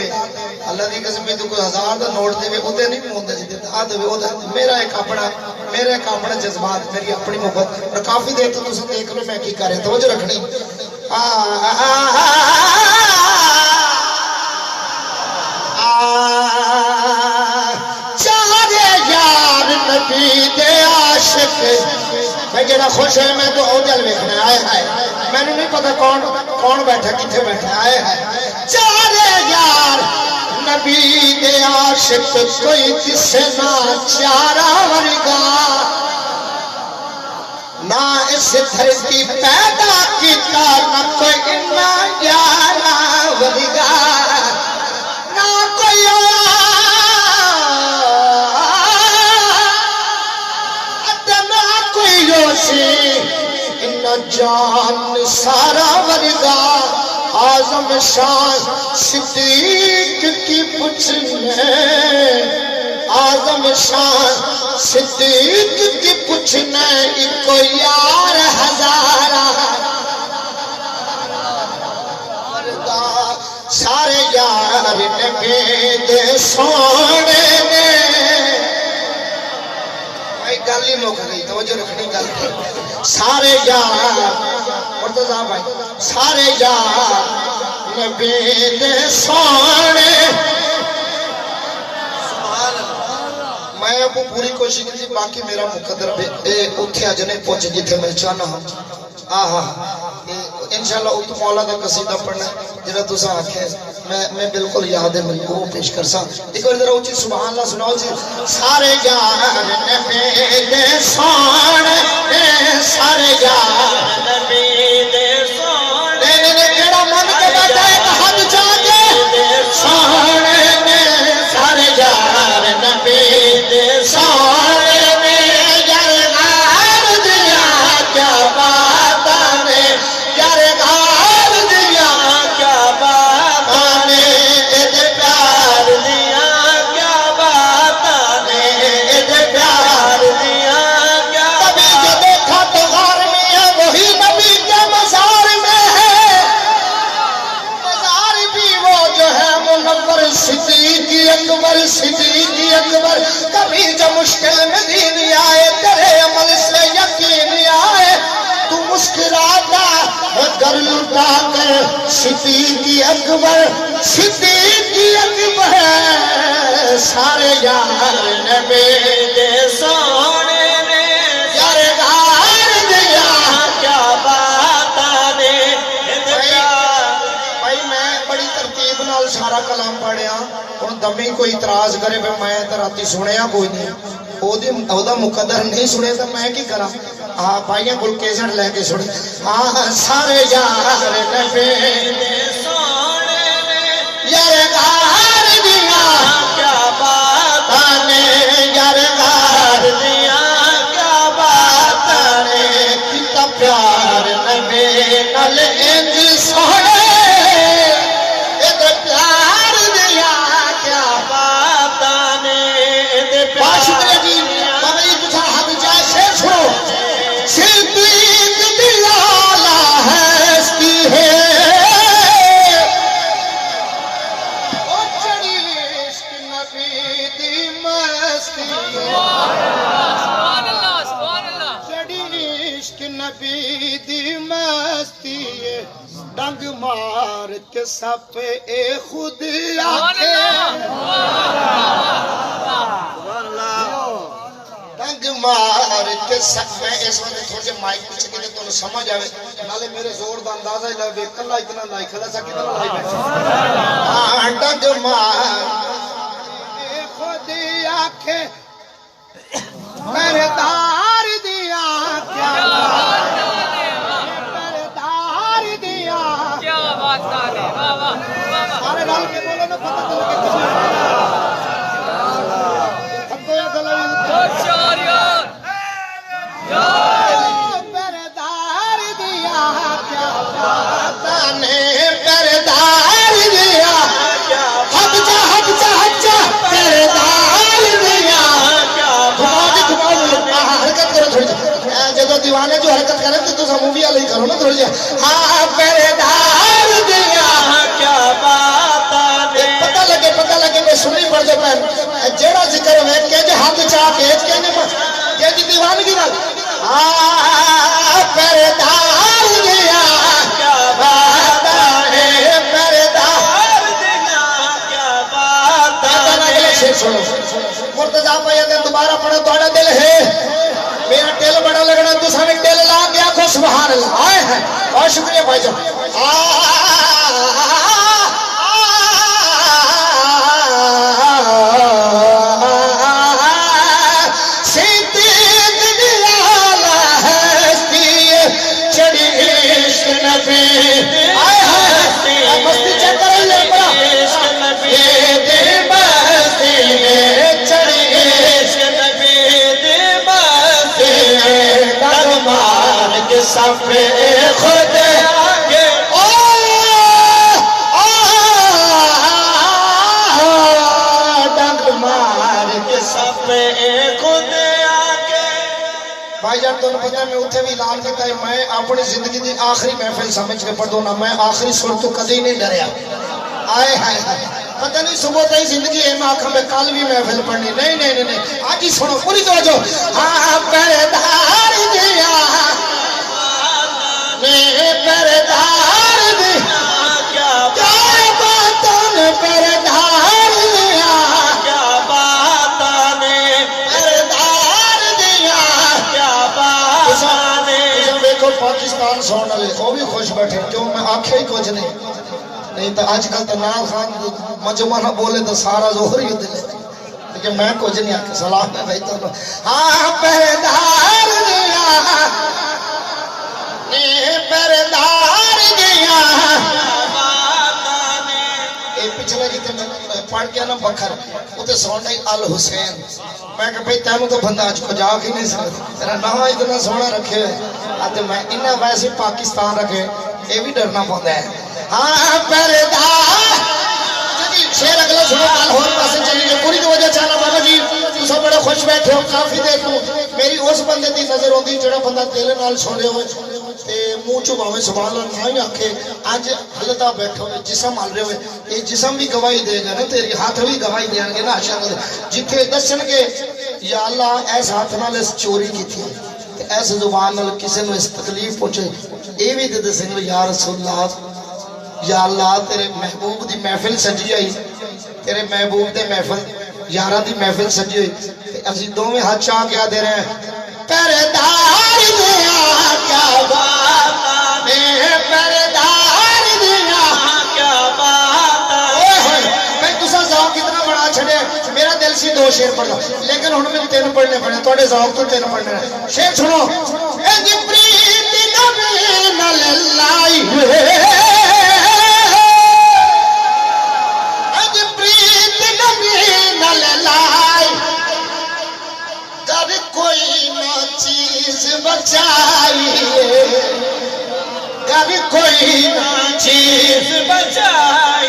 اللہ دی قسم میں تو کوئی 1000 دا نوٹ دے اودے نہیں موندا جتے داد دے اودے میرا ایک اپنا جذبات میری اپنی محبت اور کافی دیر تو تساں دیکھ لو میں کی کر رہا توجہ رکھنی چارے یار نبی میں جڑا خوش ہے میں تو او جل ویکھنا آئے ہائے میں نے نہیں پتا کون بیٹھا کتنے بیٹھا آئے ہائے چارے یار نبی دے عاشق کوئی کسے نہ چارا ورگا نہ اس دھرتی پیدا کیتا نہ کوئی انہا یارا ورگا نہ کوئی جان سارا ورگا آزم شان صدیق کی پوچھنے آزم شان صدیق کی پوچھنے ایک یار ہزارہ سارے یار نبی دے سونے نے گل ہی مک گئی توجہ رکھنی گل سارے یار مرتضیٰ بھائی سارے یار نبی دے سونے میں ابو پوری کوشش کی تھی باقی میرا مقدر اتھے آج نہیں پہنچے جتھے میں چاہنا ہوں آہا انشاءاللہ اتو مولا دا قصیدہ پڑھنا جنہا تو سا آکھے میں بالکل یاد ہے مجھے وہ پیش کر سا ایک اور ذرا اچھی سبحان اللہ سناؤ جی سارے یار نبی دے سونے سارے یار نبی دے سونے کیڑا من کے بیٹھا ایک حد چاہتے سونے سارے یار نبی دے سونے یار غار دیا کیا بات آنے یار غار دیا کیا بات آنے اے پیار دیا کیا بات آنے اے پیار دیا کیا کبھی جو دیکھا تو غار میں ہے وہی نبی کے مزار میں ہے مزار بھی وہ جو ہے منور صدیق اکبر کبھی جو مشکل میں دین آئے تیرے عمل سے یقین آئے تو مسکراتا گر لٹا کر صدیق اکبر سارے یار نبی دے سونے نے یار غار دیا کیا بات آنے بھائی میں بڑی ترتیب نال سارا کلام پڑھیا اور دمی کوئی اعتراض کرے میں راتی سنیا کوئی نہیں او دا مقدر نہیں سنے تو میں کی کرا ہاں بھائیاں گل کیسٹ لے کے سنے ہاں سارے یار نبی دے سونے یار غار دیا کیا بات آنے یار غار دیا کیا بات آنے کتا پیار نبی نل انج سونے شکریہ جی بابا جی تجھا حد جائے شیر چھوڑو صدیق دلالا ہستی ہے او چڑی عشق نبی دی مستی چڑی عشق نبی دی مستی ڈنگ مار کے سپ اے خود آکھے ڈنگ مار کے سپ میں اس وقت تھوڑے سے مائک پچھے کے تو سمجھ آئے نالے میرے زور دا اندازہ ہی لگے کلہ اتنا لائی کھلا سا کتنا لائی بیٹھے ڈنگ مار اے خود آکھے میرے دار دیا کیا سارے رال کے بولو نا پتہ چل کے ہم کو یا پردار دیا کیا بات نے پردار دیا ہٹ جا پردار دیا حرکت کرو تھوڑی جب دیوانے جو حرکت کریں تو سمو بھی علیہ کرو نا تھوڑی جا ہاں پردار دیا کیا بات آنے پتہ لگے میں سنی پڑھ جو پہن جیڑا ذکر ہوئے کہ جی ہاتھ چاہ کے کہنے پر کہ جی دیوانگی نہ پردار دیا کیا بات آنے پردار دیا کیا بات آنے شیر سنو مرتضیٰ بھائی اگر دوبارہ پڑھا تو آنا دل ہے میرا دل بڑا لگنا تو سامنے سبحان اللہ آئے ہیں اور شکریہ بھائی جان صفے خود آگے ڈنگ مار کے صفے خود آگے بھائی جان تمہیں پتہ ہے میں اتنے بھی اعلان کرتا ہے میں اپنی زندگی دی آخری محفل سمجھ کے پڑھ دوں نا میں آخری سر تو کدی نہیں ڈریا آئے ہائے ہائے پتہ نہیں صبح تھی زندگی ہے میں آخر میں کل بھی محفل پڑھنی نہیں نہیں نہیں نہیں آج ہی سنو پوری توجہ ہاں پردار دیا پردار دیا کیا باتوں پردار دیا کیا باتاں نے پردار دیا کیا باتاں نے دیکھو پاکستان سونے والے وہ بھی خوش بیٹھے کیوں میں آنکھیں ہی کچھ نہیں تو آج کل تو نام خان مجمع نہ بولے تو سارا زہر ہی دلے لیکن میں کچھ نہیں آکے سلام ہے بھائی تو ہاں پردار دیا پردار دیا اے پچھلے جیتے میں پڑھ گیا نا بکھر اتے سونا ہی الحسین میں کہ بھئی تینوں تو بندہ آج کو جا کے نہیں سکتا تیرا نام اتنا سونا رکھے آتے میں انہیں ویسے پاکستان رکھے یہ بھی ڈرنا پڑتا ہے ہاں پردار شیر اگلا سنو کال ہور پاسے چلی گئے پوری توجہ چاہنا بابا جی تو سب بڑے خوش بیٹھے ہو کافی دیر تو میری اس بندے دی نظر ہوندی جڑا بندہ تیلے نال سونے ہوئے تے منہ چوں باویں سبحان اللہ نہ ہی آکھے اج حلتا بیٹھو جسم ہل رہے ہوئے یہ جسم بھی گواہی دے گا نا تیری ہاتھ بھی گواہی دین گے نا اشارہ جتھے دسن گے یا اللہ ایس ہاتھ نال اس چوری کیتی تے ایس زبان نال کسے نو اس تکلیف پہنچے اے وی تے دسن گے یا رسول اللہ یا اللہ تیرے محبوب دی محفل سجی آئی تیرے محبوب دے محفل یارہ دی محفل سجی ہوئی اسی دو میں ہاتھ چاہ کیا دے رہے ہیں پردار دیا کیا بات پردار دیا کیا بات میں تسا ذوق کتنا بڑا چھڑے میرا دل سی دو شیر پڑھنا لیکن ہن میں تین پڑھنے پڑنے توڑے ذوق تو تین پڑھنے شیر سنو اے جی پریت نبی نل لائی کوئی نہ چیز بچائی کبھی کوئی نہ چیز بچائی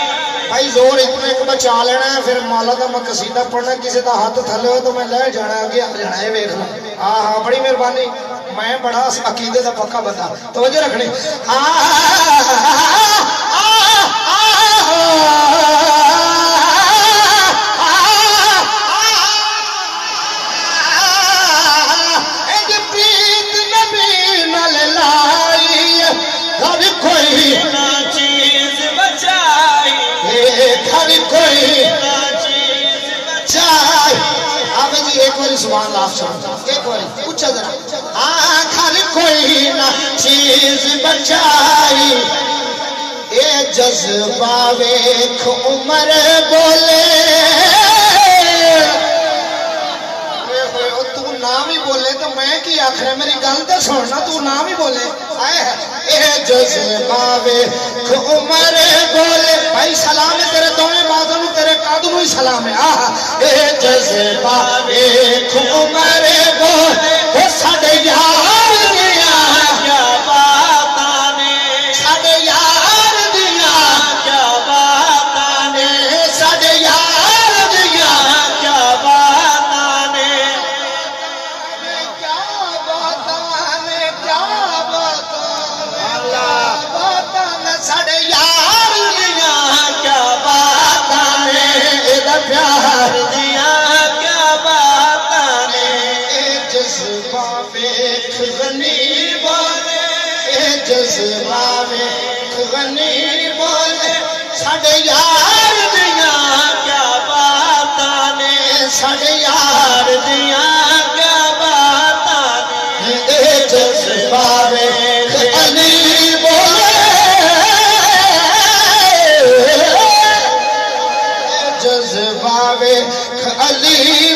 بھائی زور اتنا ایک بچا لینا ہے پھر مولا دا میں قصیدہ پڑھنا کسی دا ہاتھ تھلے ہو تو میں لے جانا آگے آ جانا ہے ویکھ لو ہاں ہاں بڑی مہربانی میں بڑا عقیدے دا پکا بندہ توجہ رکھنی کوئی نہ چیز بچائی کوئی نہ چیز بچائی اب جی ایک باری سبحان اللہ آپ سنو ایک باری اچھا ذرا آخر کوئی نہ چیز بچائی اے جذبہ ویکھ عمر بولے تو نام ہی بولے تو میں کی آخر میری گل تو سننا تو نام ہی بولے اے جذبہ ویکھ عمر بولے بھائی سلام ہے تیرے دونے بازوں تیرے قدموں ہی سلام ہے اے جذبہ ویکھ عمر بولے اے ساڈے یار دیا کیا باتاں نے ساڈے یار دیا کیا باتاں نے ساڈے یار دیا کیا باتاں نے ساڈے یار دیا کیا باتاں نے پیار دیا کیا باتاں نے جذبہ ویکھ غنی بولے اے جذبہ ویکھ غنی بولے ساڈے یار دیا کیا باتاں نے ساڈے یار دیا کیا باتاں نے اے جذبہ ویکھ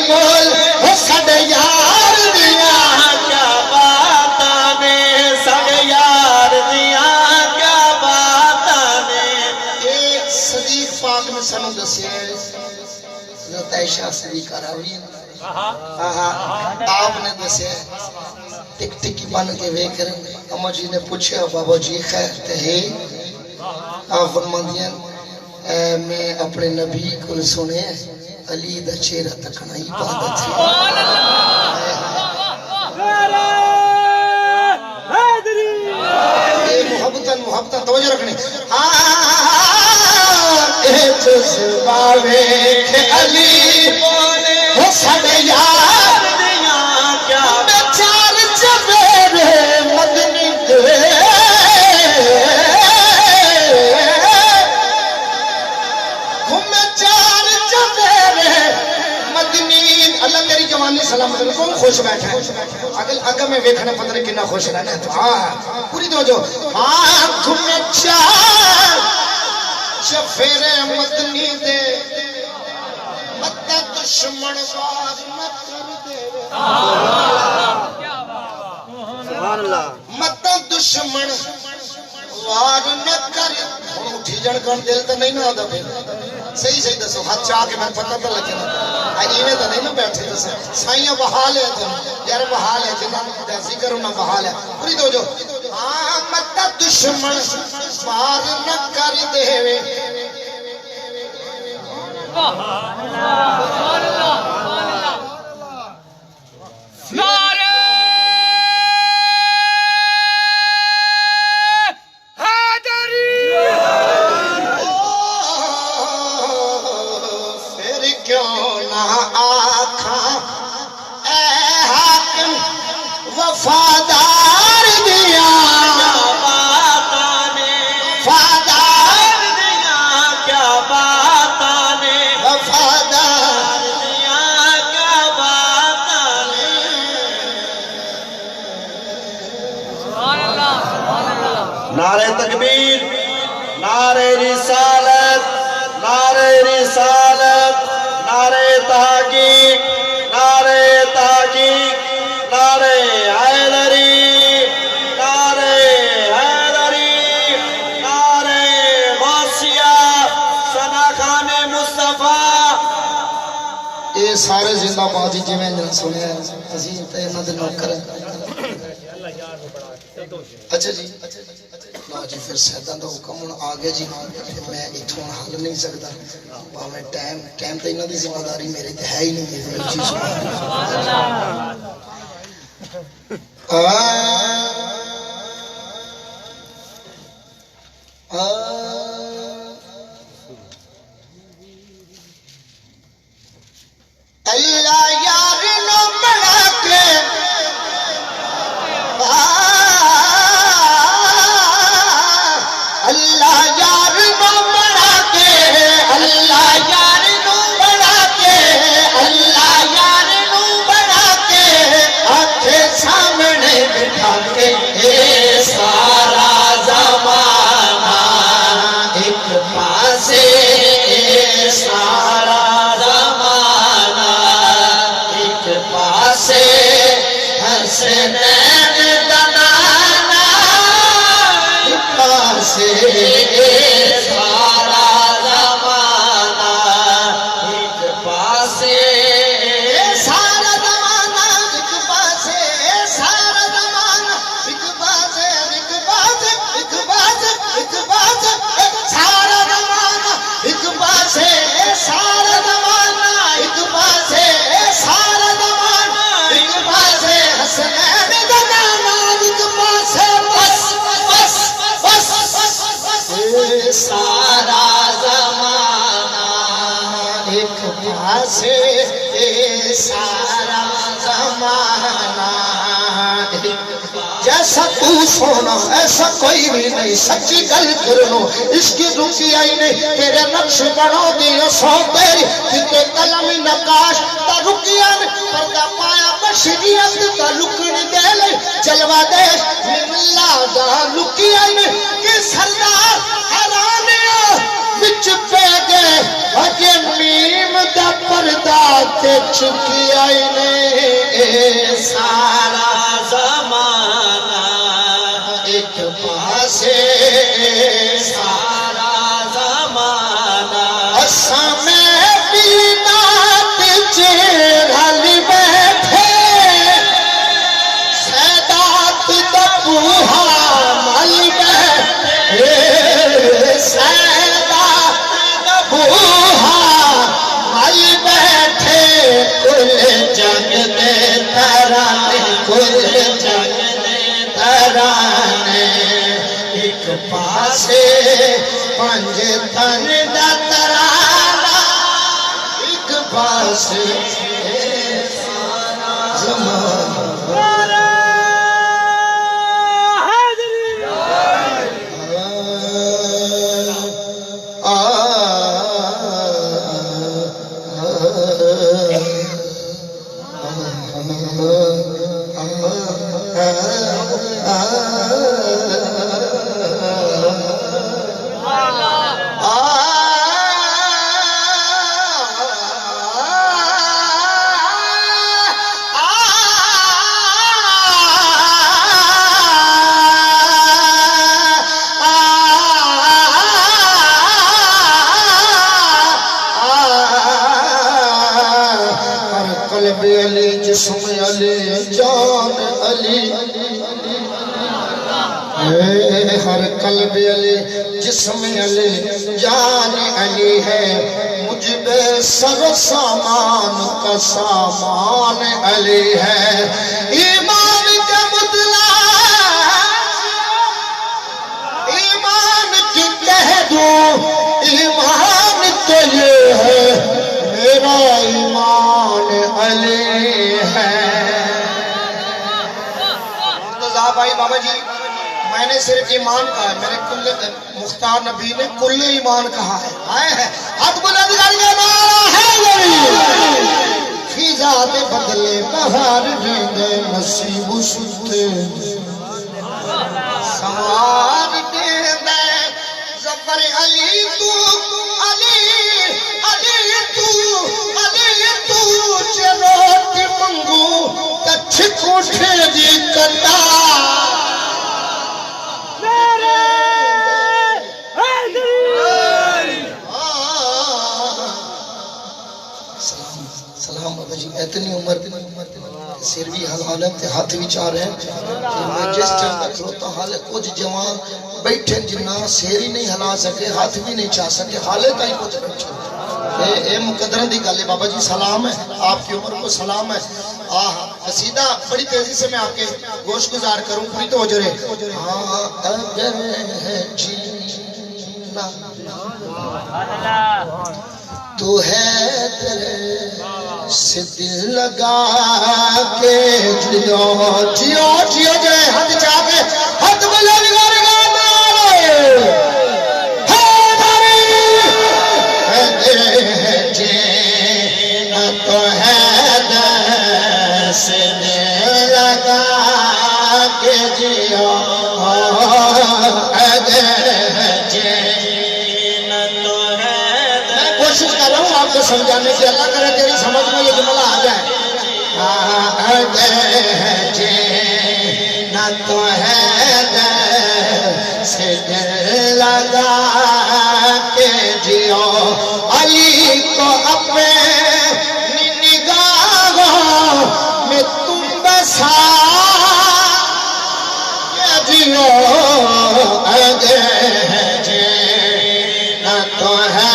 بول ہو ساڈے یار دیاں کیا باتاں نے ساڈے یار دیاں کیا باتاں نے یہ صدیق پاک نے سانو دسیا ہے حضرت عائشہ صدیقہ راوی آپ نے دسیا ٹک ٹکی بن کے ویکھ رہے اما جی نے پوچھا بابا جی خیر تے ہے آپ فرماندیاں میں اپنے نبی کو سنے علی دا چہرہ تکنا عبادت ہے یہ محبتاں توجہ رکھنی اے جذبہ ویکھ علی ہو ساڈے یار دیاں کیا چار چویرے مدنی دے گھومے چار چویرے مدنی اللہ میری جوانی سلامت کون خوش بیٹھا ہے اگر میں ویکھنا پتہ نہیں کتنا خوش رہنا ہے تو ہاں پوری توجہ ہاں گھومے چار چویرے مدنی دے متا دشمن وار نہ کر دے سبحان اللہ متا دشمن وار نہ کر ہن اٹھی جان کر دل تے نہیں نہ آدا پھر صحیح صحیح دسو ہاتھ چاہ کے میں پتہ تو لگے نا ایویں تو نہیں نا بیٹھے دسو سائیاں بحال ہے یار بحال ہے جنہاں دا ذکر ہونا بحال ہے پوری دو جو ہاں متا دشمن وار نہ کر دے وفادار دیا باتاں نے وفادار دیاں کیا باتاں نے وفادار دیاں کیا باتاں نے نعرہ تکبیر نعرہ رسالت نعرہ رسالت نعرہ تحقیق نعرہ تحقیق نعرہ حیدری نعرہ حیدری نعرہ غوثیہ ثناخان مصطفیٰ یہ سارے زندہ بازی جی میں نے سنیا ہے عظیم تے انہاں دے نوکر اچھا جی نا جی پھر سیداں دا حکم ہن آ گیا جی میں ایتھوں حل نہیں سکدا میں ٹائم تے انہاں دی ذمہ داری میرے تے ہے ہی نہیں میری چیز اللہ یار نو بڑا کے اللہ یار نو بڑا کے اللہ یار نو بڑا کے اللہ یار نو بڑا کے آنکھیں سامنے بٹھا کے اے سارا زمانہ ایک پاسے اے سارا زمانہ ایک پاسے حسنین دنانا ایک پاسے سارا زمانہ ایک پاسے سارا زمانہ ایک پاسے سارا زمانہ ایک پاسے ایک پاسے ایک پاسے ایک پاسے سارا زمانہ ایک پاسے سارا زمانہ ایک پاسے سارا زمانہ ایک پاسے حسنین دنانا ایک پاسے بس بس بس سارا زمانہ ایک پاسے سارا زمانہ جیسا تو سونا ایسا کوئی بھی نہیں سچی گل کرنو اس کی رکی آئی نہیں تیرے نقش بڑھو دیا سو تیری کتے قلم نقاش تا رکی آئی پردہ پایا بشریت تا لکن دے لے جلوہ دیش من اللہ دا لکی آئی نہیں کہ سردار حرانیاں وچ پہ گئے اجے میم دا پردہ تے چکی آئی نے سارا زمانہ ایک پاسے سارا زمانہ اساں میں بینا تے رل بیٹھے سیدات دا بوہا مل بیٹھے سیدات دا بوہا مل بیٹھے کل جگ دے ترانے کل جگ دے ترانے ایک پاسے پنج تن دا ترانہ ایک پاسے زمانہ قلب علی جسم علی جان علی ہر قلب علی جسم علی جان علی ہے مجھ بے سر سامان کا سامان علی ہے ایمان کا مطلع ایمان کی کہہ دوں ایمان تو یہ ہے میرا ایمان علی ہے مرتضیٰ بھائی بابا جی میں نے صرف ایمان کہا ہے میرے کل مختار نبی نے کل ایمان کہا ہے آئے ہے حد بلند کر کے نعرہ حیدری فی ذات بدلے بہار دیں نصیب ستے سوار دیں ظفر علی تو علی علی تو چروٹ منگو کچھ کوٹھے دی کتا سلام بابا جی اتنی عمر سر بھی حالت تے ہاتھ بھی چاہ رہے ہیں کہ میں جس ٹائم تک کھلوتا حالے کچھ جوان بیٹھے جنہ سر ہی نہیں ہلا سکے ہاتھ بھی نہیں چاہ سکے حالے تائی کچھ بیٹھے اے مقدرہ دی گالے بابا جی سلام ہے آپ کی عمر کو سلام ہے قصیدہ بڑی تیزی سے میں آپ کے گوش گزار کروں پوری تو ہو جو رہے اگر جینا تو ہے تیرے سے دل لگا کے جیو جیو جیو جائے حد چاہ کے حد بلند کر کے نعرہ حیدری جینا تو ہے دل سے دل لگا کے جیو کوشش کر رہا ہوں آپ کو سمجھانے کی اللہ کرے تیری سمجھ میں یہ جملہ آ جائے جینا تو ہے دل سے دل لگا کے جیو علی کو اپنی نگاہوں میں تم بسا جیو جینا تو ہے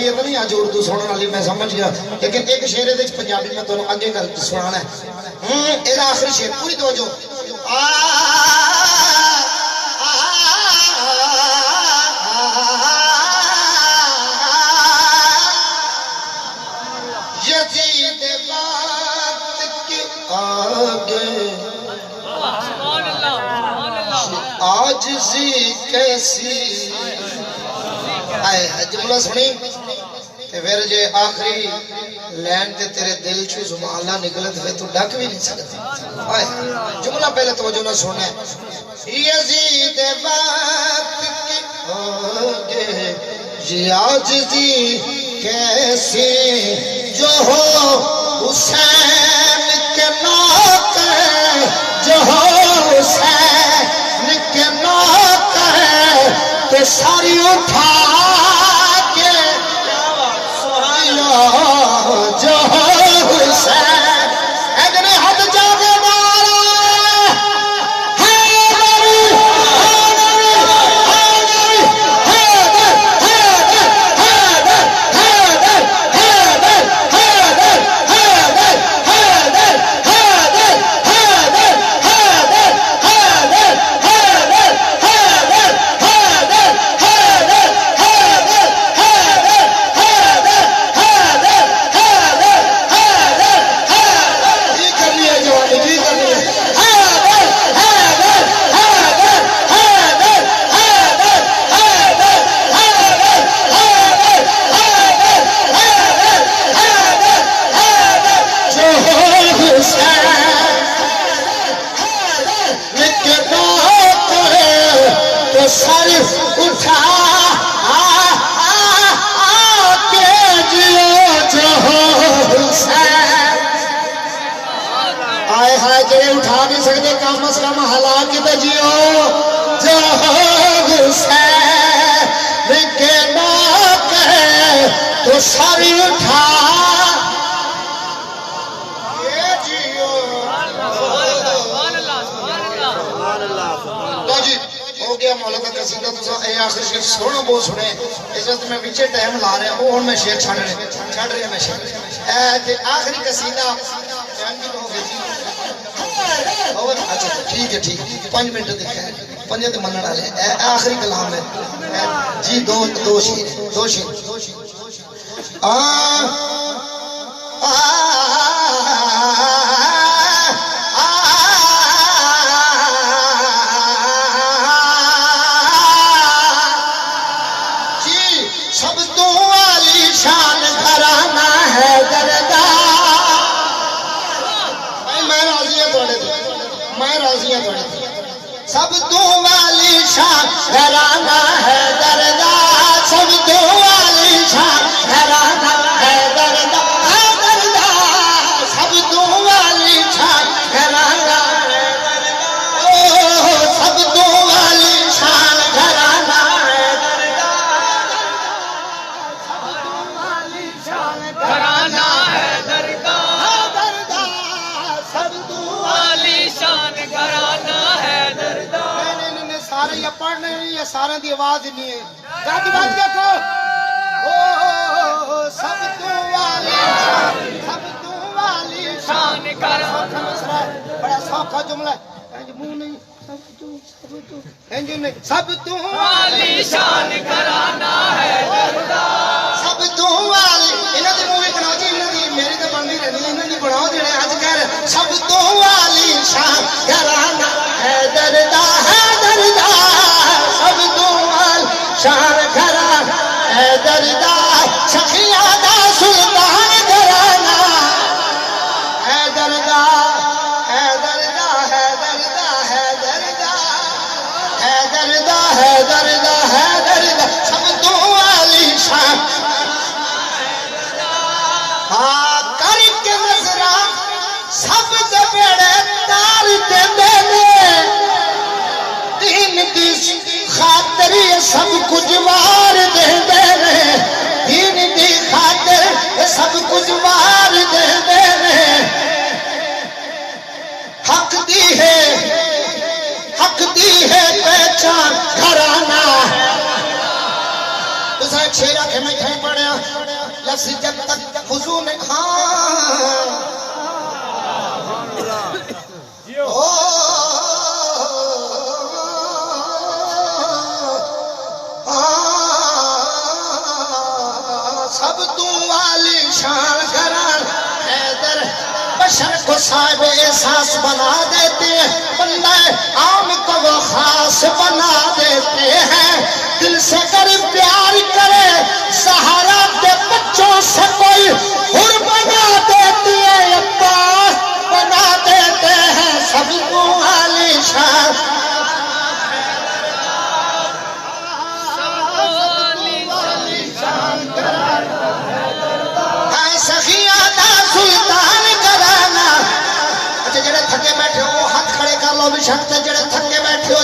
طبیعت نہیں آج اردو سننے والی میں سمجھ گیا لیکن ایک شعر دے پنجابی میں تانوں اگے گل سنانا ہے اے آخری شعر پوری توجہ یزید بات کے آگے عاجزی کیسی آئے جملہ سنی تے پھر جے آخری لین تے تیرے دل چو زبان اللہ نکلت ہوئے تو ڈک بھی نہیں سکتا جملہ پہلے توجہ نہ سونا یزید وقت کی ہوگے یہ عاجزی کیسے جو ہو حسین کے نوکر جو ہو حسین کے نوکر تو ساری اٹھا کے جو ہو حسین اگر حد جاگے مارا اٹھا نہیں سکتے کم از کم حالات تے جیو جو حسین کے نوکر تو ساری اٹھا کے جیو تو جی ہو گیا مولا کا قصیدہ تو اے آخر شیخ سونا بہت سنے اس وقت میں پیچھے ٹائم لا رہا ہوں اور میں شیخ چھڑ رہا میں شیخ آخری قصیدہ ہو گیا جی اچھا ٹھیک ہے 5 منٹ دکھا ہے 5 تے منن والے آخری کلام ہے جی دو شیر جی سب تو عالی شان گھرانہ ہے دردا میں راضی ہوں سب تو والی شان گھرانہ ہے دردا سب تو والی شان گھرانہ ہے دردا سب تو والی شان گھرانہ ہے دردا سب تو والی شان گھرانہ ہے دردا سب تو والی شان گھرانہ ہے دردا سب تو والی شان گھرانہ ہے دردا سارے یہ پڑھ نہیں یہ سارے دی آواز نہیں ہے گاتی بات دیکھو سب تو والی شان گھرانہ بڑا سوکھا جملہ ہے منہ نہیں سب تو والی شان گھرانہ ہے دردا سب تو والی انہاں دی منہ بناؤ جی انہاں دی میری تے بندی رہنی انہاں دی بناؤ جڑے اج کہہ سب تو والی شان گھرانہ ہے دردا سب تو والی شان گھرانہ ہے دردا سخیاں دا سلطان گھرانہ ہے دردا ہے دردا ہے دردا ہے دردا ہے دردا ہے دردا ہے دردا سب تو والی شان کر کے نظرہ سب دے بیڑے تار دے دین دی خاطر سب کچھ وار دے دین دی خاطر سب کچھ وار دے حق دی ہے پہچان گھرانہ تو ایک شعر آکھے میں کہیں پڑھیا لفظ جب تک حضور نے سب تو والی شان گھرانہ حیدر بشر کو صاحب احساس بنا دیتے ہیں بندہ عام کو وہ خاص بنا دیتے ہیں دل سے کر پیار کرے سہارا دے بچوں لو بشکتے جڑے تھکے بیٹھے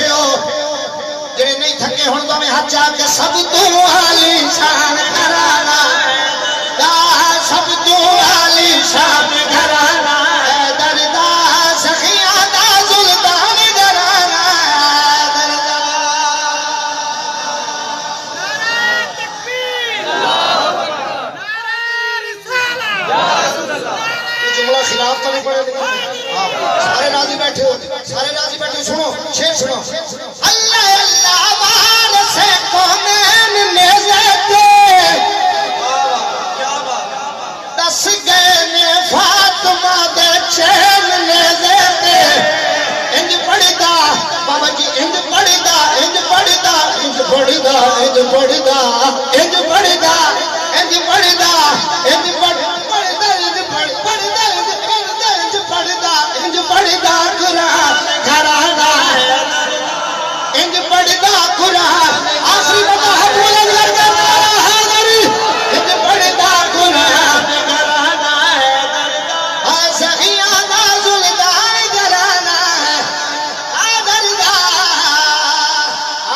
ہو جڑے نہیں تھکے ہوں تو میں ہاتھ جا کے سب تو عالی شان گھرانا سب تو عالی شان گھرانا دردا سخیاں دا سلطان گھرانا جملہ خلاف تو نہیں پڑے سارے راضی بیٹھے ہو سنو شیر سنو اللہ اللہ بار سے کونین نیزے دے دس گئے نے فاطمہ دے چین نیزے دے انج پڑھدا بابا جی انج پڑھدا انج پڑھدا انج پڑھدا انج پڑھدا انج پڑھدا انج پڑھدا انج پڑھدا انج پڑھدا قرآن گھرانا انج پڑھدا قرآن آخری بتا ہے بولن لگا انج پڑھدا قرآن گھرانا سخیاں دا سلطان گھرانا دردا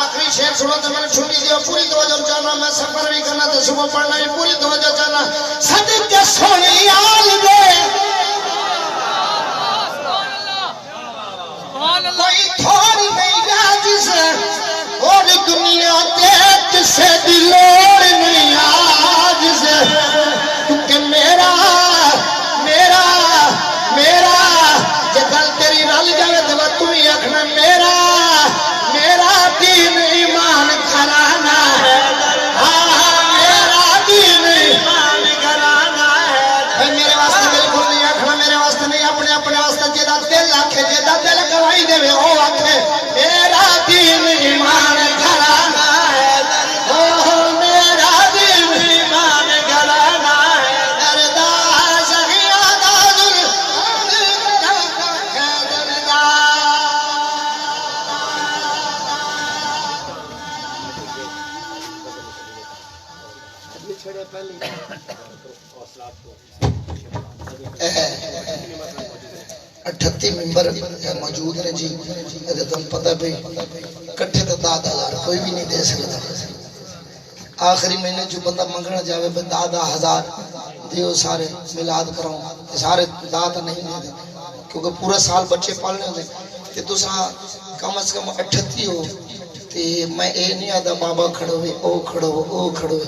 آخری شعر سنو تو میں نے چھٹی دیا پوری توجہ چاہنا میں سفر بھی کرنا تو صبح پڑھنا بھی پوری توجہ چاہنا صدقے سونی آل دے کوئی تھوڑی نہیں راجس اور دنیا دیکھ سے دلوڑ نہیں آج سے کیونکہ میرا جگل تیری رل جائے تو تم ہی اکھنا میرا دین ایمان گھرانا ہے میرا دین ایمان گھرانا ہے میرے واسطے بالکل نہیں اکھنا میرے واسطے نہیں اپنے واسطے جیدہ دل آکھے جیدہ دل گواہی دے وے او آکھے میرا دین ایمان گھرانا ہے میرا دین ایمان گھرانا ہے دردا سخیاں دا دردا اٹھتی ممبر موجود نے جی تم پتہ بھی کٹھے تو 10,000 کوئی بھی نہیں دے سکتا آخری مہینے جو بندہ منگنا جاوے 10,000 دیو سارے ملاد کراؤں سارے داتا نہیں دے دے کیونکہ پورا سال بچے پالنے ہوتے کہ تسا کم از کم 38 ہو تے میں اے نہیں آدھا بابا کھڑو ہوئے او کھڑو ہوئے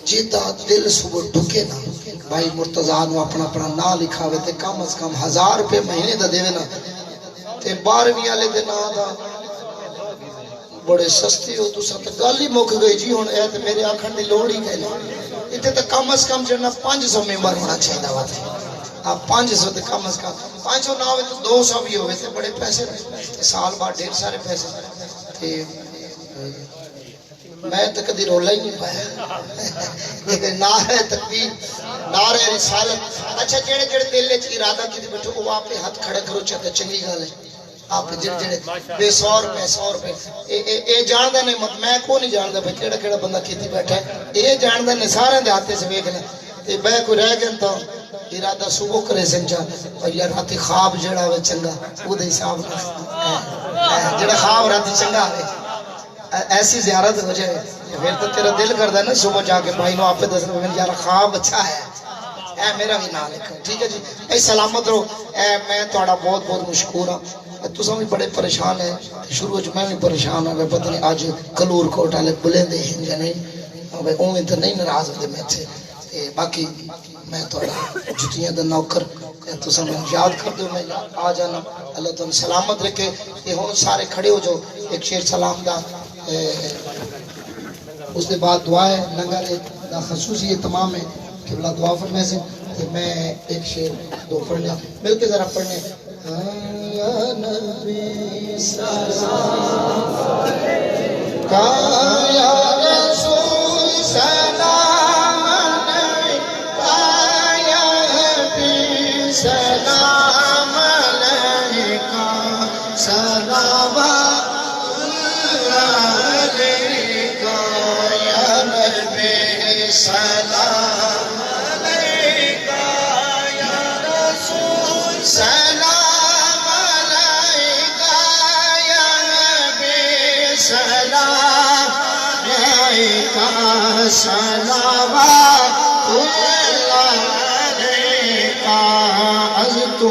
جیتا دل صبح ڈھکے نا بھائی مرتضیٰ نو اپنا نا لکھاوے تے کم از کم 1000 روپے مہینے دا دیوے نا تے 12ویں والے دے نا دا بڑے سستی ہو تو سا تے گالی مک گئی جی ہن اے تے میرے آکھن دی لوڑ ہی کہنا ایتھے تے کم از کم جڑنا 500 ممبر ہونا چاہیے وا تے آپ 500 تے کم از کم 500 نہ ہوے تو 200 بھی ہوے تے بڑے پیسے سال بعد ڈھیر سارے پیسے تے میں تو کدی رولا ہی نہیں پایا لیکن نعرہ تکبیر نعرہ رسالت اچھا جڑے دل وچ ارادہ کیتے بیٹھو او آپ ہاتھ کھڑے کرو چاہتے چنگی گل ہے آپ جڑے بے 100 روپے اے جاندا نہیں مت میں کو نہیں جاندا بھئی کیڑا بندہ کیتی بیٹھا ہے اے جاندا نہیں سارے دے ہاتھ سے ویکھ لے تے بہ کوئی رہ گیا تو ارادہ صبح کرے سنجا اور یار راتی خواب جڑا ہوے چنگا او دے حساب جڑا خواب راتی چنگا ہوے ایسی زیارت ہو جائے پھر تو تیرا دل کرتا ہے نا صبح جا کے بھائی نو آپ پہ دسنا میں یار خواب اچھا ہے اے میرا بھی نام لکھو ٹھیک ہے جی اے سلامت رہو اے میں تہاڈا بہت مشکور ہاں تساں بھی بڑے پریشان ہے شروع وچ میں بھی پریشان ہوں پتہ نہیں اج کلور کوٹ والے بلندے ہیں یا نہیں بھائی اوویں تے نہیں ناراض ہوندے میں تے باقی میں تہاڈا جتیاں دا نوکر تساں میں یاد کر دو میں آ جانا اللہ تم سلامت رکھے یہ ہن سارے کھڑے ہو جاؤ ایک شیر سلام دا اس کے بعد دعا ہے لنگر دا خصوصی تمام ہے قبلہ دعا فرمائے سے کہ میں ایک شیر دو پڑھنے مل کے ذرا پڑھنے یا نبی سلام کا یا رسول سلام علیکہ یا نبی سلام علیکہ سلام سلام علیکہ یا رسول سلام صلوات اللہ علیکہ از تو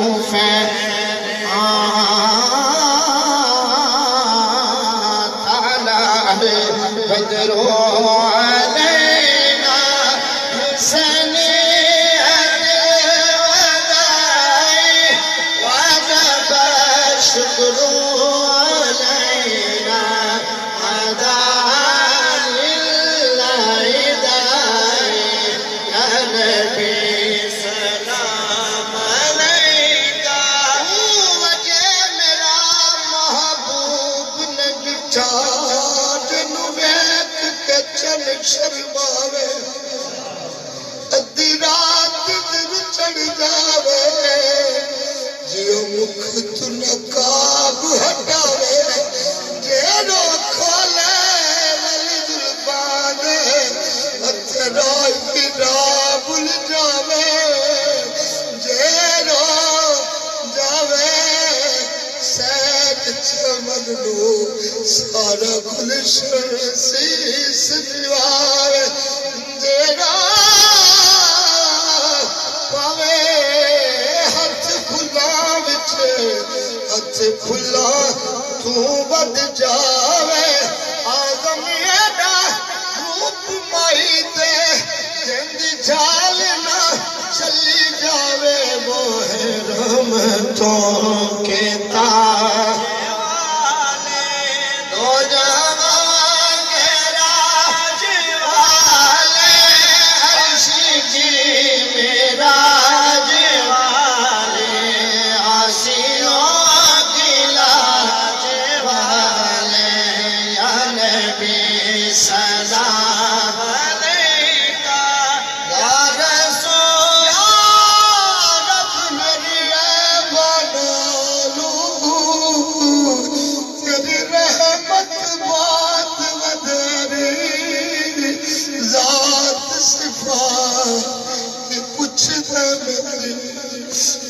بدرو علینا سنیت ودائی وجب شکر علینا اداء للہ دائی یا نبی سلام علیکہ وجہ میرا محبوب نے بٹھا شرماوے ادھی رات دن چڑھ جاوے جیو مکھ تو نقاب ہٹاوے جیڑو کھولے ولی زلفانے اترائی کی راہ بھول جاوے جیڑو جاوے سیک چمن لو سارا گلشن سیس دیوار جیڑا پاوے ہاتھ کھلا وچے ہاتھ کھلا تو بد جاوے آدم ایڈا روپ مائی تے جند جال نہ چلی جاوے وہ ہے رحمتوں کے تاج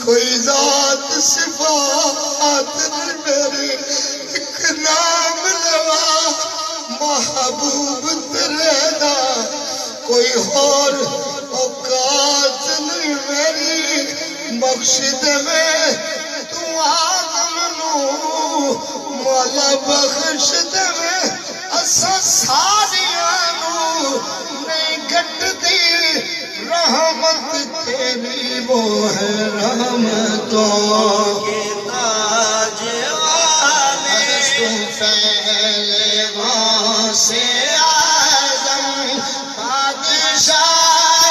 کوئی ذات صفات میرے ایک نام لوا محبوب تیرے دا کوئی اور اوقات نہیں میری بخش دے میں تو آدم نو مولا بخش دے میں اسا ساریاں نو نہیں گٹ دی رحمت تیری وہ ہے رحمتوں کے تاج والے پہلے غوث اعظم بادشاہ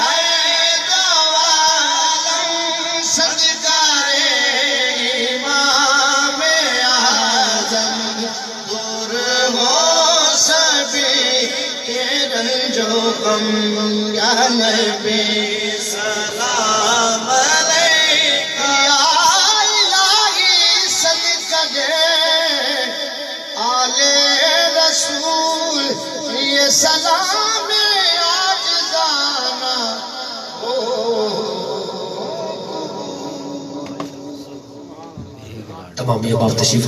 حید عالم سجدہ امام اعظم دور ہو سبھی کے رنج و غم یا نبی سلام علیکہ یا الہی صدقہ آل رسول یہ سلام عاجزانہ تمام یہ بات تشریف